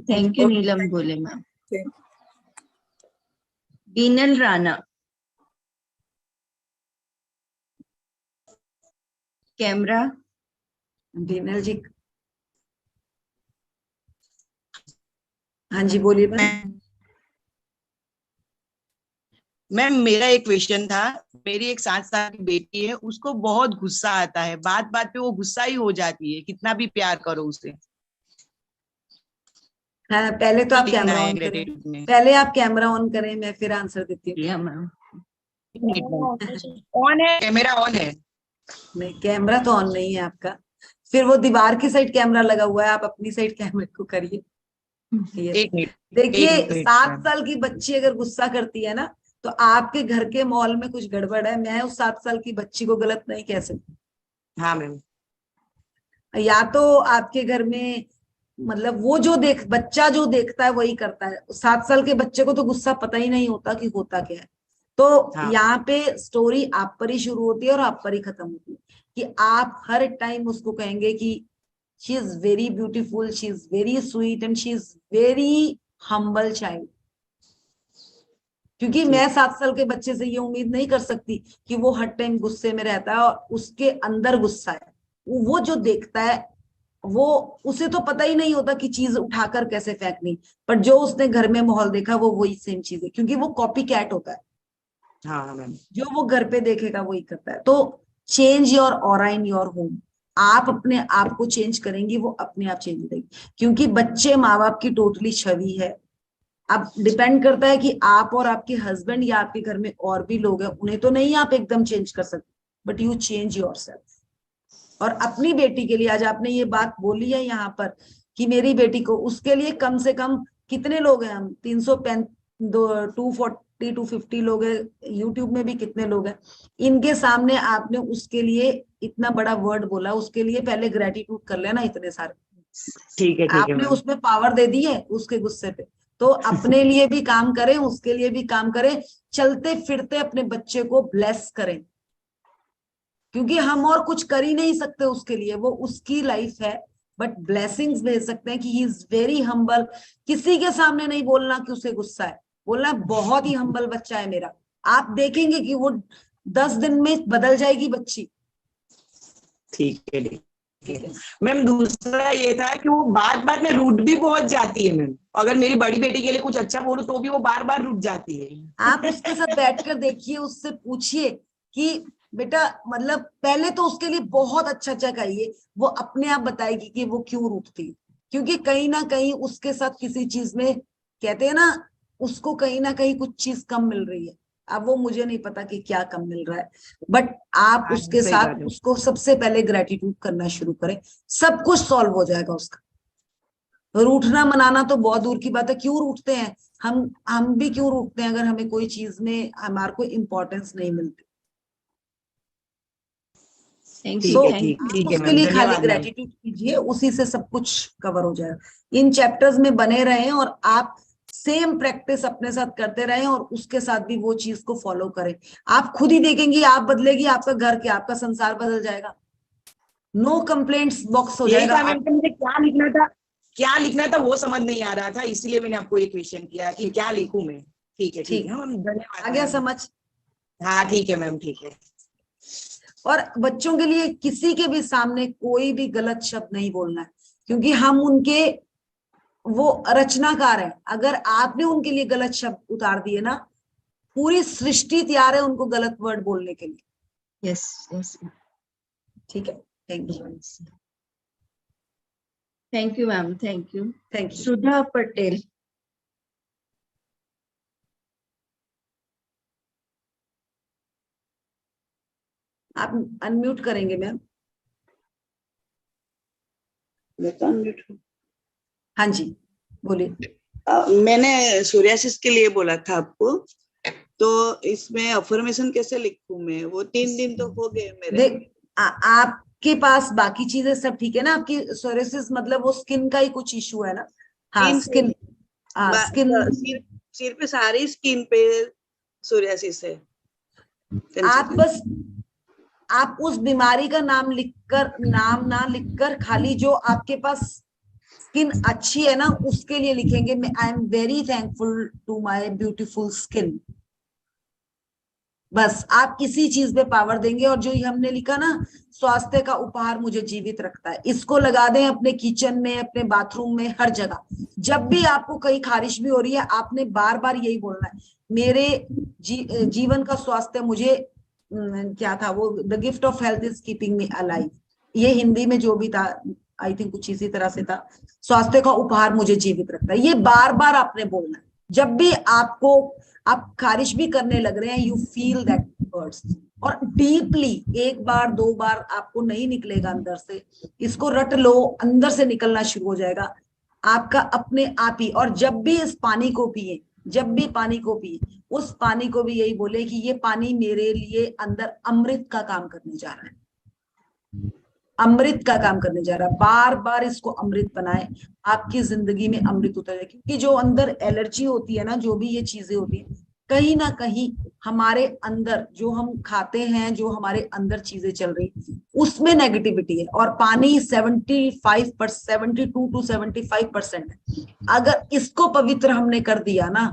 Thank you Neelam Gole ma'am. Thank Binal Rana, camera. Binal ji, हाँ जी बोलिए मैम। मैम मेरा एक क्वेश्चन था। मेरी एक 7 साल की बेटी है, उसको बहुत गुस्सा आता है, बात बात पे वो गुस्सा ही हो जाती है, कितना भी प्यार करो उसे। हाँ, पहले तो आप लिखना कैमरा है ऑन करें, ग्रेटिट्यूड में। पहले आप कैमरा ऑन करें, मैं फिर आंसर देती हूँ। मैम ऑन है, कैमरा ऑन है। नहीं, कैमरा तो ऑन नहीं है आपका, फिर वो दीवार की साइड कैमरा लगा हुआ है, आप अपनी साइड कैमरे को करिए। एक मिनट। देखिए, एक मिनट, 7 साल की बच्ची अगर गुस्सा करती है ना, तो आपके घर के माहौल में कुछ गड़बड़ है। मैं उस 7 साल की बच्ची को गलत नहीं कह सकती। हाँ मैम। या तो आपके घर में, मतलब वो जो बच्चा जो देखता है वही करता है। 7 साल के बच्चे को तो गुस्सा पता ही नहीं होता कि होता क्या है। तो हाँ। यहाँ पे स्टोरी आप पर ही शुरू होती है और आप पर ही खत्म होती है, कि आप हर टाइम उसको कहेंगे कि she is very beautiful, she is very sweet and she is very humble child. क्योंकि मैं 7 साल के बच्चे से ये उम्मीद नहीं कर सकती कि वो हर टाइम गुस्से में रहता है और उसके अंदर गुस्सा है। वो जो देखता है, वो उसे तो पता ही नहीं होता कि चीज उठाकर कैसे फेंकनी, पर जो उसने घर में माहौल देखा वो वही सेम चीज है, क्योंकि वो कॉपी कैट होता है। हाँ मैम। जो वो घर पे देखेगा वही करता है। तो change your aura in your home. आप अपने आप को चेंज करेंगी, वो अपने आप चेंज हो जाएगी, क्योंकि बच्चे माँ बाप की टोटली छवि है। अब डिपेंड करता है कि आप और आपके हस्बैंड या आपके घर में और भी लोग हैं, उन्हें तो नहीं आप एकदम चेंज कर सकते, बट यू चेंज योरसेल्फ। और अपनी बेटी के लिए, आज आपने ये बात बोली है यहाँ पर कि मेरी बेटी को, उसके लिए कम से कम कितने लोग हैं हम, 240 250 लोग हैं, यूट्यूब में भी कितने लोग हैं, इनके सामने आपने उसके लिए इतना बड़ा वर्ड बोला, उसके लिए पहले ग्रेटिट्यूड कर लेना इतने सारे। ठीक है आपने मैम। उसमें पावर दे दी है उसके गुस्से पे, तो अपने लिए भी काम करें, उसके लिए भी काम करें, चलते फिरते अपने बच्चे को ब्लेस करें, क्योंकि हम और कुछ कर ही नहीं सकते उसके लिए, वो उसकी लाइफ है, बट ब्लेसिंग्स भेज सकते हैं कि ही इज वेरी हम्बल। किसी के सामने नहीं बोलना कि उसे गुस्सा है, बोलना बहुत ही हम्बल बच्चा है मेरा। आप देखेंगे कि वो 10 दिन में बदल जाएगी बच्ची। ठीक है। ठीक है मैम। दूसरा ये था कि वो बार बार में रूठ भी बहुत जाती है मैम। अगर मेरी बड़ी बेटी के लिए कुछ अच्छा बोलूं तो भी वो बार बार रूठ जाती है। आप उसके साथ बैठकर देखिए, उससे पूछिए कि बेटा मतलब पहले तो उसके लिए बहुत अच्छा अच्छा कहिए, वो अपने आप बताएगी कि वो क्यों रूठती है। क्योंकि कहीं ना कहीं उसके साथ किसी चीज में, कहते हैं ना, उसको कहीं ना कहीं कुछ चीज कम मिल रही है। अब वो मुझे नहीं पता कि क्या कम मिल रहा है, बट आप हाँ, उसके सही साथ बात है। उसको सबसे पहले ग्रेटिट्यूड करना शुरू करें, सब कुछ सॉल्व हो जाएगा उसका। रूठना मनाना तो बहुत दूर की बात है। क्यों रूठते हैं हम भी क्यों रूठते हैं अगर हमें कोई चीज में हमारे को इम्पोर्टेंस नहीं मिलती। थैंक ठीक यू, है, सो थैंक आप ठीक है उसके मैम, लिए खाली धन्यवाद मैम। ग्रेटिट्यूड कीजिए, उसी से सब कुछ कवर हो जाएगा। इन चैप्टर्स में बने रहें और आप सेम प्रैक्टिस अपने साथ करते रहें और उसके साथ भी वो चीज को फॉलो करें। आप खुद ही देखेंगे, आप बदलेगी, आपका घर क्या, आपका संसार बदल जाएगा। नो कंप्लेंट्स बॉक्स हो यही जाएगा था मैम आप। कि मुझे क्या लिखना था वो समझ नहीं आ रहा था, इसलिए मैंने आपको एक क्वेश्चन किया कि क्या लिखूं मैं। ठीक ठीक है मैम, धन्यवाद आ गया मैम। समझ। हाँ ठीक है मैम, ठीक है। और बच्चों के लिए किसी के भी सामने कोई भी गलत शब्द नहीं बोलना है, क्योंकि हम उनके वो रचनाकार है। अगर आपने उनके लिए गलत शब्द उतार दिए ना, पूरी सृष्टि तैयार है उनको गलत वर्ड बोलने के लिए। यस यस ठीक है, thank you. Thank you ma'am, thank you. Thank you. Sudha Patel. आप अनम्यूट करेंगे मैम? हाँ जी, बोलिए। मैंने सोरियासिस के लिए बोला था आपको, तो इसमें अफर्मेशन कैसे लिखूं मैं? वो 3 दिन तो हो गए मेरे। देख आपके पास बाकी चीजें सब ठीक है ना? आपकी सोरियासिस मतलब वो स्किन का ही कुछ इशू है ना? हाँ स्किन, हाँ स्किन। सिर सिर पे सारी स्किन पे सोरियासिस है। आप बस आप उस बीमारी का नाम लिखकर, नाम ना लिखकर, खाली जो आपके पास स्किन अच्छी है ना उसके लिए लिखेंगे, मैं I am very thankful to my beautiful skin. बस आप इसी चीज पे पावर देंगे। और जो ये हमने लिखा ना, स्वास्थ्य का उपहार मुझे जीवित रखता है, इसको लगा दें अपने किचन में, अपने बाथरूम में, हर जगह। जब भी आपको कहीं खारिश भी हो रही है, आपने बार बार यही बोलना है, मेरे जीवन का स्वास्थ्य मुझे क्या था वो, the gift of health is keeping me alive. ये हिंदी में जो भी था, आई थिंक कुछ इसी तरह से था, स्वास्थ्य का उपहार मुझे जीवित रखता है। ये बार बार आपने बोलना है। जब भी आपको, आप खारिश भी करने लग रहे हैं, यू फील दैट वर्ड्स, और डीपली, एक बार दो बार आपको नहीं निकलेगा अंदर से, इसको रट लो, अंदर से निकलना शुरू हो जाएगा आपका अपने आप ही। और जब भी इस पानी को पिए, जब भी पानी को पिए, उस पानी को भी यही बोले कि ये पानी मेरे लिए अंदर अमृत का काम करने जा रहा है, अमृत का काम करने जा रहा है। बार बार इसको अमृत बनाए, आपकी जिंदगी में अमृत उतर जाए। क्योंकि जो अंदर एलर्जी होती है ना, जो भी ये चीजें होती है, कहीं ना कहीं हमारे अंदर जो हम खाते हैं, जो हमारे अंदर चीजें चल रही, उसमें नेगेटिविटी है। और पानी 72 to 75% है। अगर इसको पवित्र हमने कर दिया ना,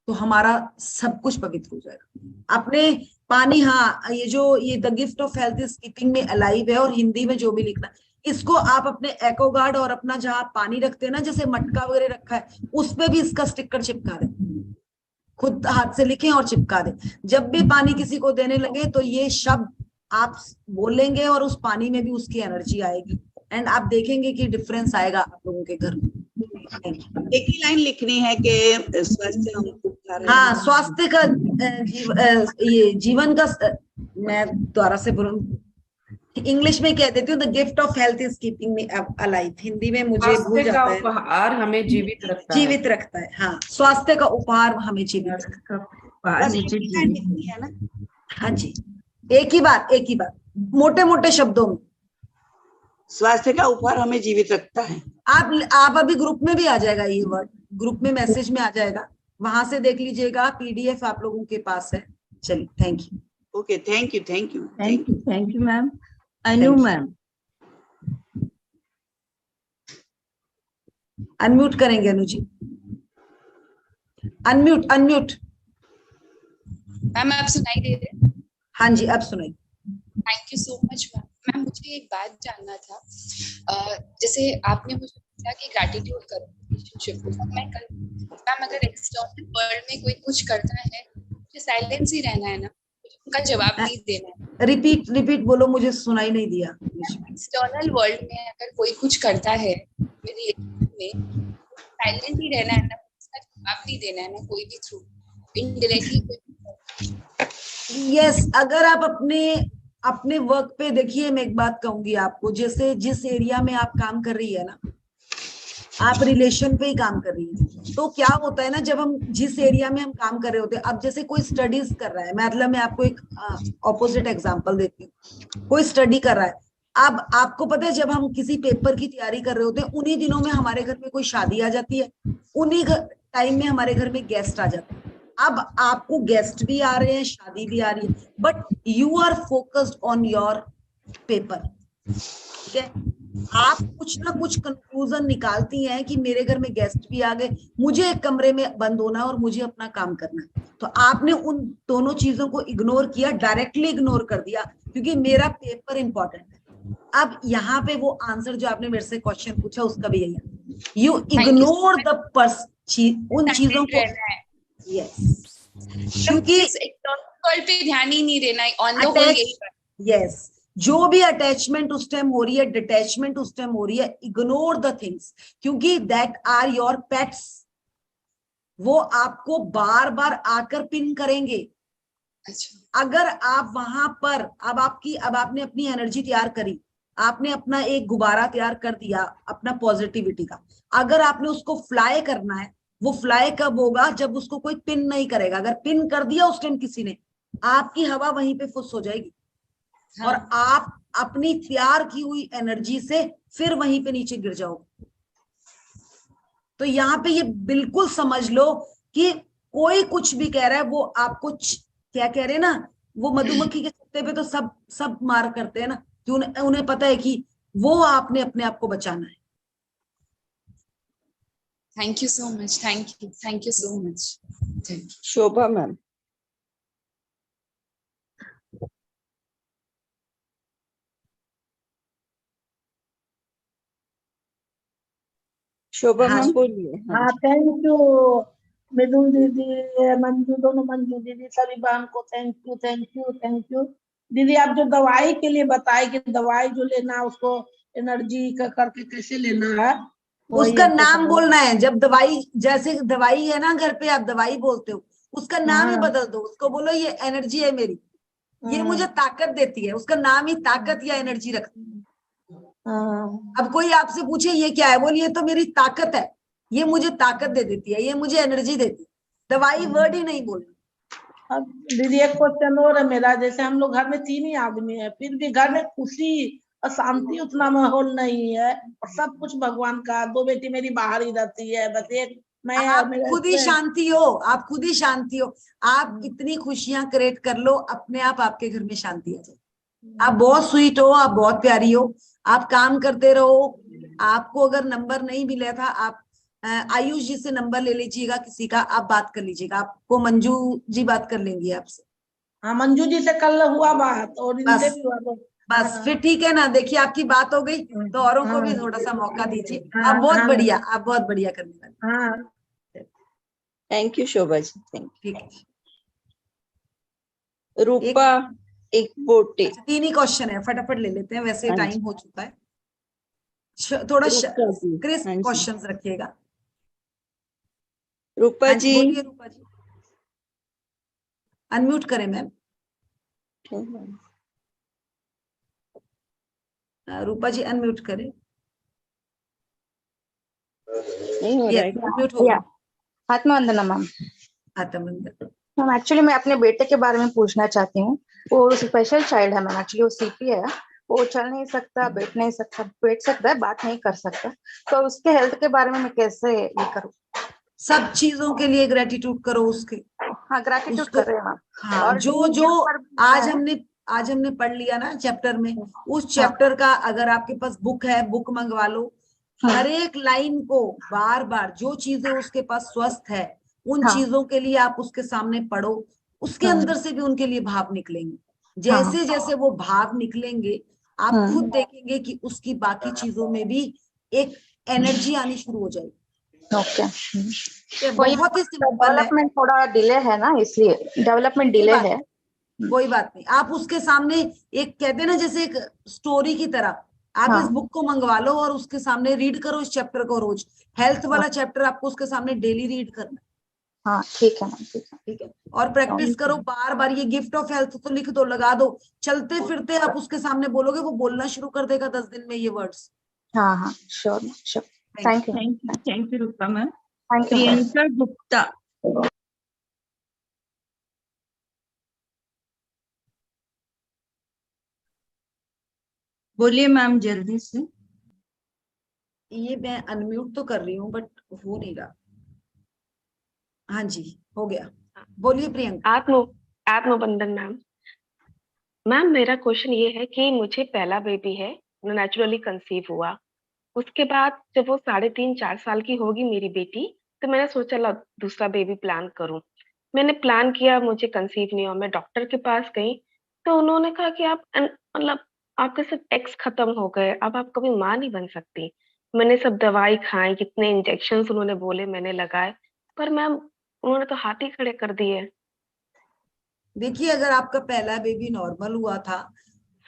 तो हमारा सब कुछ पवित्र हो जाएगा। अपने पानी, हाँ ये जो ये the gift of health is keeping में अलाइव है, और हिंदी में जो भी लिखना, इसको आप अपने एक्वागार्ड और अपना जहाँ पानी रखते हैं ना, जैसे मटका वगैरह रखा है, उस पे भी इसका स्टिकर चिपका दें, खुद हाथ से लिखें और चिपका दें। जब भी पानी किसी को देने लगे तो ये शब्द आप बोलेंगे और उस पानी में भी उसकी एनर्जी आएगी, एंड आप देखेंगे कि डिफरेंस आएगा आप लोगों के घर में। एक ही लाइन लिखनी है कि स्वास्थ्य हम उपहार है। हाँ, स्वास्थ्य का ये जीवन का मैं दोबारा से बोलूं, इंग्लिश में कह देती हूँ, the gift of health is keeping me alive. Hindi में मुझे भूल स्वास्थ्य का जाता है। उपहार हमें जीवित रखता है। जीवित रखता है, हाँ, स्वास्थ्य का उपहार हमें जीवित रखता बस एक ही लाइन लिखनी है ना? है। हाँ जी, एक ही बार मोटे मोटे शब्दों में। स्वास्थ्य का उपहार हमें जीवित रखता है। आप अभी ग्रुप में भी आ जाएगा ये वर्ड, ग्रुप में मैसेज में आ जाएगा, वहां से देख लीजिएगा, पीडीएफ आप लोगों के पास है। चलिए, thank you. Okay, thank you, thank you, thank you. Thank you ma'am. Anu ma'am. Unmute करेंगे Anu ji, unmute unmute. Ma'am आप सुनाई दे रहे हैं? हाँ जी, अब सुनाइए। Thank you so much ma'am. Ma'am मुझे एक बात जानना था। जैसे आपने मुझे पूछा कि ग्रैटिट्यूड करो रिलेशनशिप को, मैं कल मैम अगर एक्सटर्नल वर्ल्ड में कोई कुछ करता है, मुझे साइलेंस ही रहना है ना, मुझे उनका जवाब नहीं देना है। रिपीट बोलो, मुझे सुनाई नहीं दिया। एक्सटर्नल वर्ल्ड में अगर कोई कुछ करता है मेरे में, साइलेंट ही रहना है ना, उसका जवाब नहीं देना है ना, कोई भी थ्रू इनडायरेक्टली। यस, अगर आप अपने वर्क पे देखिए, मैं एक बात कहूंगी आपको, जैसे जिस एरिया में आप काम कर रही है ना, आप रिलेशन पे ही काम कर रही है, तो क्या होता है ना, जब हम जिस एरिया में हम काम कर रहे होते हैं, अब जैसे कोई स्टडीज कर रहा है, मतलब मैं आपको एक ऑपोजिट एग्जांपल देती हूँ, कोई स्टडी कर रहा है, अब आपको पता है जब हम किसी पेपर की तैयारी कर रहे होते हैं, उन्हीं दिनों में हमारे घर में कोई शादी आ जाती है, उन्हीं टाइम में हमारे घर में गेस्ट आ जाते हैं। अब आपको गेस्ट भी आ रहे हैं, शादी भी आ रही है, but you are focused on your paper, ठीक है। आप कुछ ना कुछ कंक्लूजन निकालती हैं कि मेरे घर में गेस्ट भी आ गए, मुझे एक कमरे में बंद होना है और मुझे अपना काम करना है, तो आपने उन दोनों चीजों को इग्नोर किया, डायरेक्टली इग्नोर कर दिया, क्योंकि मेरा पेपर इंपॉर्टेंट है। अब यहाँ पे वो आंसर जो आपने मेरे से क्वेश्चन पूछा, उसका भी यही है, यू इग्नोर द उन चीजों को। यस, क्योंकि वर्ल्ड पे ध्यान ही नहीं देना, ऑन द होल यही। यस, जो भी अटैचमेंट उस टाइम हो रही है, डिटैचमेंट उस टाइम हो रही है, इग्नोर द थिंग्स, क्योंकि दैट आर योर पेट्स, वो आपको बार बार आकर पिन करेंगे। अच्छा। अगर आप वहां पर अब आपने अपनी एनर्जी तैयार करी, आपने अपना एक गुब्बारा तैयार कर दिया अपना पॉजिटिविटी का, अगर आपने उसको फ्लाई करना है, वो फ्लाई कब होगा, जब उसको कोई पिन नहीं करेगा। अगर पिन कर दिया उस टाइम किसी ने, आपकी हवा वहीं पे फुस हो जाएगी। हाँ। और आप अपनी तैयार की हुई एनर्जी से फिर वहीं पे नीचे गिर जाओगे। तो यहाँ पे ये बिल्कुल समझ लो कि कोई कुछ भी कह रहा है, वो आपको क्या कह रहे हैं ना, वो मधुमक्खी के छत्ते पे तो सब मार करते हैं ना, कि उन्हें पता है कि वो आपने अपने आप को बचाना है। Thank you so much, thank you so much. Shobha ma'am. Shobha हाँ, मैम बोलिए। हाँ, थैंक यू मिदुल दीदी, मंजू, दोनों मंजू दीदी, सभी बहन को थैंक यू दीदी। आप जो दवाई के लिए बताए कि दवाई जो लेना है उसको एनर्जी का करके कैसे लेना है, उसका नाम बोलना है। जब दवाई, जैसे दवाई है ना, घर पे आप दवाई बोलते हो, उसका नाम ही बदल दो, उसको बोलो ये एनर्जी है मेरी, ये मुझे ताकत देती है, उसका नाम ही ताकत या एनर्जी रखती है। अब कोई आपसे पूछे ये क्या है, बोलिए तो मेरी ताकत है, ये मुझे ताकत दे देती है, ये मुझे एनर्जी देती है। दवाई वर्ड ही नहीं बोलना। अब दीदी एक क्वेश्चन और है मेरा, जैसे हम लोग घर में 3 ही आदमी है, फिर भी घर में खुशी और शांति उतना माहौल नहीं है, और सब कुछ भगवान का। 2 बेटी मेरी बाहर ही रहती है, बस एक मैं। आप खुद ही शांति हो, आप खुद ही शांति हो। आप इतनी खुशियां क्रिएट कर लो, अपने आप आपके घर में शांति आ जाए। आप बहुत स्वीट हो, आप बहुत प्यारी हो, आप काम करते रहो। आपको अगर नंबर नहीं मिला था, आप आयुष जी से नंबर ले लीजिएगा किसी का, आप बात कर लीजिएगा, आपको मंजू जी बात कर लेंगी आपसे। हाँ, मंजू जी से कल हुआ बात, और इनसे भी हुआ तो बस फिर ठीक है ना। देखिए आपकी बात हो गई, तो औरों को भी थोड़ा सा मौका दीजिए। आप बहुत बढ़िया, आप बहुत बढ़िया करने वाले। Thank you Shobha ji, thank ठीक है। यू। रूपा एक बोटे। 3 ही क्वेश्चन है, फटाफट ले लेते हैं, वैसे टाइम हो चुका है। थोड़ा क्रिस्प क्वेश्चंस रखिएगा। रूपा जी बोलिए। रूपा जी अनम्यूट करें मैम। रूपा जी अनम्यूट करें। नहीं हो रहा है। अनम्यूट हो गया। आत्मवंदना मैम। आत्मवंदना मैम, एक्चुअली मैं अपने बेटे के बारे में पूछना चाहती हूँ। वो स्पेशल चाइल्ड है मैम, एक्चुअली वो सीपी है, वो चल नहीं सकता, बैठ नहीं सकता, बैठ सकता है, बात नहीं कर सकता, तो उसके हेल्थ के बारे में मैं कैसे ये करूँ? सब चीजों के लिए ग्रेटिट्यूड करो उसके। हाँ, ग्रेटिट्यूड कर रहे हैं मैम। हाँ, और जो आज हमने पढ़ लिया ना चैप्टर में, उस चैप्टर का अगर आपके पास बुक है, बुक मंगवा लो। हर एक लाइन को बार बार, जो चीजें उसके पास स्वस्थ है, उन चीजों के लिए आप उसके सामने पढ़ो। उसके अंदर से भी उनके लिए भाव निकलेंगे। जैसे जैसे वो भाव निकलेंगे, आप खुद देखेंगे कि उसकी बाकी चीजों में भी एक एनर्जी आनी शुरू हो जाएगी। ओके। ये बहुत ही सिंपल है, डेवलपमेंट थोड़ा डिले है ना, इसलिए डेवलपमेंट डिले है। कोई बात नहीं। आप उसके सामने एक कहते हैं ना, जैसे एक स्टोरी की तरह आप हाँ। इस बुक को मंगवा लो और उसके सामने रीड करो इस चैप्टर को रोज। हेल्थ वाला चैप्टर आपको उसके सामने डेली रीड करना है। हाँ ठीक है मैम, ठीक है। ठीक है, और प्रैक्टिस करो बार बार। ये गिफ्ट ऑफ हेल्थ तो लिख दो, लगा दो, चलते फिरते आप उसके सामने बोलोगे, वो बोलना शुरू कर देगा 10 दिन में ये वर्ड्स। हाँ हाँ, sure sure. Thank you. Thank you Rupa ma'am. Thank you. Priyanka Gupta. बोलिए मैम जल्दी से। ये मैं अनम्यूट तो कर रही हूँ बट हो नहीं रहा। हाँ जी, हो गया। बोलिए प्रियंका। आत्मबंधन मैम। मैम मेरा क्वेश्चन ये है कि मुझे पहला बेबी है, नेचुरली कंसीव हुआ। उसके बाद जब वो 3.5-4 साल की होगी मेरी बेटी, तो मैंने सोचा ला दूसरा बेबी प्लान करूं। मैंने प्लान किया, मुझे कंसीव नहीं हुआ। मैं डॉक्टर के पास गई तो उन्होंने कहा कि आप मतलब आपके सब एग्स खत्म हो गए, अब आप कभी माँ नहीं बन सकती। मैंने सब दवाई खाई, कितने इंजेक्शन उन्होंने बोले मैंने लगाए, पर मैम उन्होंने तो हाथ ही खड़े कर दिए। देखिए, अगर आपका पहला बेबी नॉर्मल हुआ था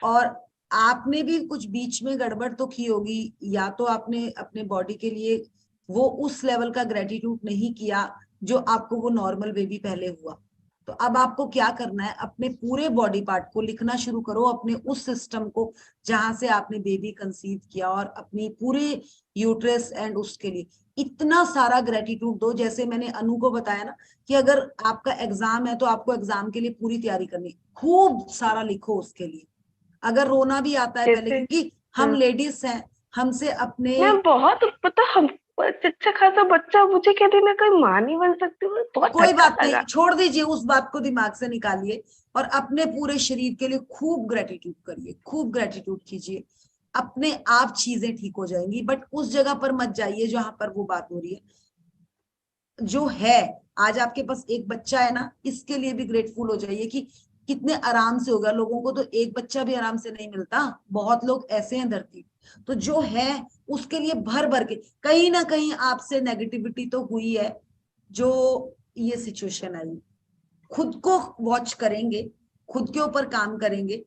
और आपने भी कुछ बीच में गड़बड़ तो की होगी, या तो आपने अपने बॉडी के लिए वो उस लेवल का ग्रेटिट्यूड नहीं किया जो आपको वो नॉर्मल बेबी पहले हुआ। तो अब आपको क्या करना है, अपने पूरे बॉडी पार्ट को लिखना शुरू करो, अपने उस सिस्टम को जहां से आपने बेबी कंसीव किया, और अपनी पूरे यूट्रस एंड उसके लिए इतना सारा ग्रेटिट्यूड दो। जैसे मैंने अनु को बताया ना कि अगर आपका एग्जाम है तो आपको एग्जाम के लिए पूरी तैयारी करनी, खूब सारा लिखो उसके लिए। अगर रोना भी आता है पहले, क्योंकि हम लेडीज हैं, हमसे अपने मैम बहुत पता, हम अच्छा खासा बच्चा मुझे कहती मैं कोई माँ नहीं बन सकती हूँ, बहुत कोई धक्का बात नहीं, लगा। छोड़ दीजिए उस बात को, दिमाग से निकालिए और अपने पूरे शरीर के लिए खूब ग्रेटिट्यूड करिए, खूब ग्रेटिट्यूड कीजिए। अपने आप चीजें ठीक हो जाएंगी। बट उस जगह पर मत जाइए जहां पर वो बात हो रही है। जो है, आज आपके पास एक बच्चा है ना, इसके लिए भी ग्रेटफुल हो जाइए कि कितने आराम से होगा। लोगों को तो एक बच्चा भी आराम से नहीं मिलता, बहुत लोग ऐसे हैं धरती। तो जो है उसके लिए भर भर के, कहीं ना कहीं आपसे नेगेटिविटी तो हुई है जो ये सिचुएशन आई। खुद को वॉच करेंगे, खुद के ऊपर काम करेंगे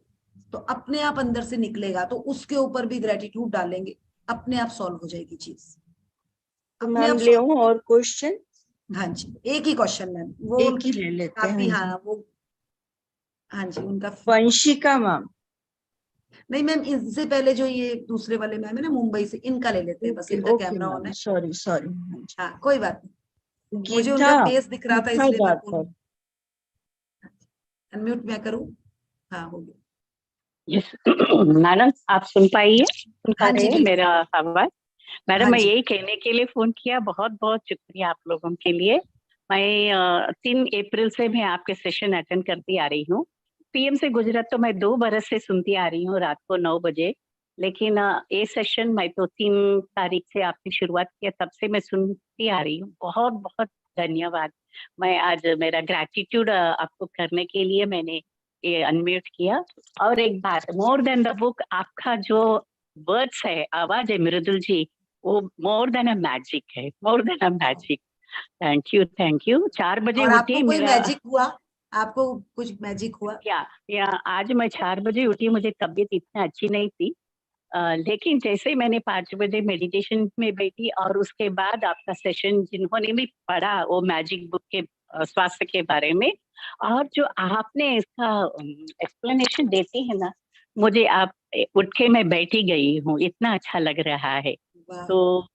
तो अपने आप अंदर से निकलेगा। तो उसके ऊपर भी ग्रेटिट्यूड डालेंगे, अपने आप सॉल्व हो जाएगी चीज। अपने आप मैम ले आऊं और क्वेश्चन? हाँ जी, एक ही क्वेश्चन मैम, वो एक ही ले लेते हैं। काफी, हाँ वो, हाँ जी उनका। वंशिका मैम। नहीं मैम, इससे पहले जो ये दूसरे वाले मैम है ना मुंबई से, इनका ले लेते हैं बस, इनका ओके कैमरा ऑन मैम, है। Sorry sorry. हाँ कोई बात नहीं, मुझे गीता उनका फेस दिख रहा था गीता इसलिए मैं जाधव। अनम्यूट मैं करूँ? हाँ हो गया। यस मैडम, आप सुन पाइए, सुन पा हाँ रहे जी, हैं बिल्कुल। मेरा आवाज? मैडम हाँ मैं जी। यही कहने के लिए फोन किया, बहुत बहुत शुक्रिया आप लोगों के लिए। मैं 3 अप्रैल से मैं आपके सेशन अटेंड करती आ रही हूँ। पीएम से गुजरात तो मैं 2 बरस से सुनती आ रही हूँ रात को 9 बजे, लेकिन ये सेशन मैं तो 3 तारीख से आपने शुरुआत किया, तब से मैं सुनती आ रही हूँ। बहुत बहुत धन्यवाद। मैं आज मेरा ग्रैटिट्यूड आपको करने के लिए मैंने ये अनम्यूट किया। और एक बात, मोर देन द बुक, आपका जो वर्ड्स है, आवाज है मृदुल जी, वो मोर देन अ मैजिक है, more than a magic. Thank you, thank you. 4 बजे और उठी आपको कोई मेरा, मैजिक हुआ? आपको कुछ मैजिक हुआ? या आज मैं 4 बजे उठी, मुझे तबीयत इतना अच्छी नहीं थी, लेकिन जैसे मैंने 5 बजे मेडिटेशन में बैठी और उसके बाद आपका सेशन जिन्होंने भी पढ़ा वो मैजिक बुक के स्वास्थ्य के बारे में, और जो आपने इसका एक्सप्लेनेशन देते हैं ना, मुझे आप उठ के मैं बैठी गई हूँ, इतना अच्छा लग रहा है। तो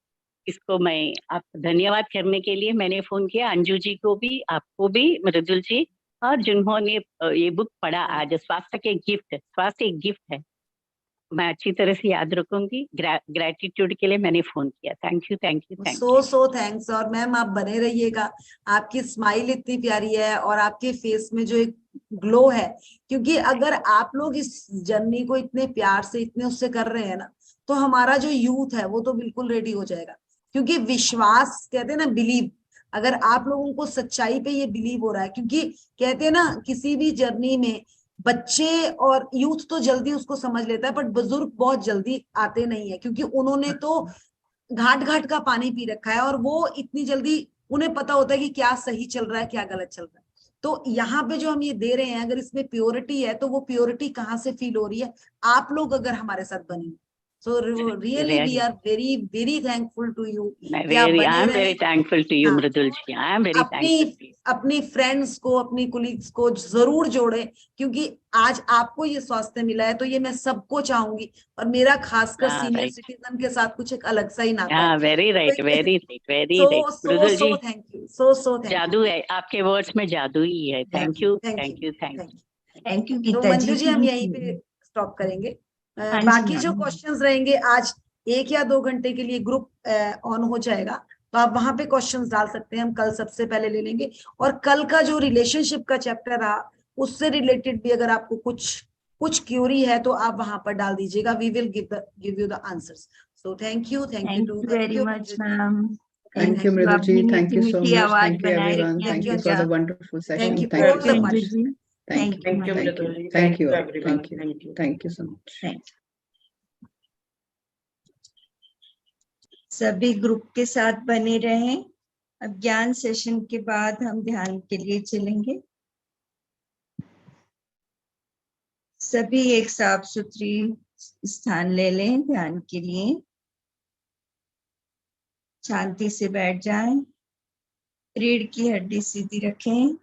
इसको मैं आपको धन्यवाद करने के लिए मैंने फोन किया, अंजू जी को भी, आपको भी मृदुल जी, और जिन्होंने ये बुक पढ़ा आज, स्वास्थ्य के गिफ्ट, स्वास्थ्य एक गिफ्ट है, मैं अच्छी तरह से याद रखूंगी। ग्रैटिट्यूड के लिए मैंने फोन किया। Thank you, thank you, thank you. So thanks. और मैम आप बने रहिएगा, आपकी स्माइल इतनी प्यारी है और आपके फेस में जो एक ग्लो है, क्योंकि अगर आप लोग इस जर्नी को इतने प्यार से, इतने उससे कर रहे हैं ना, तो हमारा जो यूथ है वो तो बिल्कुल रेडी हो जाएगा। क्योंकि विश्वास, कहते हैं ना बिलीव, अगर आप लोगों को सच्चाई पे ये बिलीव हो रहा है, क्योंकि कहते हैं ना किसी भी जर्नी में बच्चे और यूथ तो जल्दी उसको समझ लेता है, बट बुजुर्ग बहुत जल्दी आते नहीं है, क्योंकि उन्होंने तो घाट घाट का पानी पी रखा है और वो इतनी जल्दी उन्हें पता होता है कि क्या सही चल रहा है क्या गलत चल रहा है। तो यहाँ पे जो हम ये दे रहे हैं, अगर इसमें प्योरिटी है तो वो प्योरिटी कहाँ से फील हो रही है, आप लोग अगर हमारे साथ बने। So really we are very very thankful to you कि आप बने आई एम रहे। वेरी थैंकफुल टू यू हाँ, Mridul ji, I am very thankful. अपनी फ्रेंड्स को, अपनी कुलीग्स को जरूर जोड़े, क्योंकि आज आपको ये स्वास्थ्य मिला है तो ये मैं सबको चाहूंगी, और मेरा खासकर सीनियर सिटीजन के साथ कुछ एक अलग सा ही नाता है। Very right, very right, very right so Mridul ji, thank you, so thank जादू है आपके वर्ड्स में, जादू ही है। Thank you, thank you, thank you, thank you तो गीता मंजू जी हम thank यहीं you. पे स्टॉप करेंगे। हाँ जी, बाकी मैम। जो क्वेश्चंस रहेंगे आज 1 या 2 घंटे के लिए ग्रुप ऑन हो जाएगा, तो आप वहां पे क्वेश्चंस डाल सकते हैं, हम कल सबसे पहले ले लेंगे। और कल का जो रिलेशनशिप का चैप्टर रहा उससे रिलेटेड भी अगर आपको कुछ क्यूरी है तो आप वहां पर डाल दीजिएगा, we will give you the answers. So thank you too very much, ma'am. Thank you, Mridul ji. Thank you so much. Thank you, everyone. Thank you. It was a wonderful session. you Thank all you the so much. much. Thank you. Thank you, Thank Mridul you. ji. Thank you. everyone. Thank you. Thank you. Thank you so much. सभी ग्रुप के साथ बने रहें। अब ज्ञान सेशन के बाद हम ध्यान के लिए चलेंगे। सभी एक साफ सुथरी स्थान ले लें ध्यान के लिए, शांति से बैठ जाएं, रीढ़ की हड्डी सीधी रखें,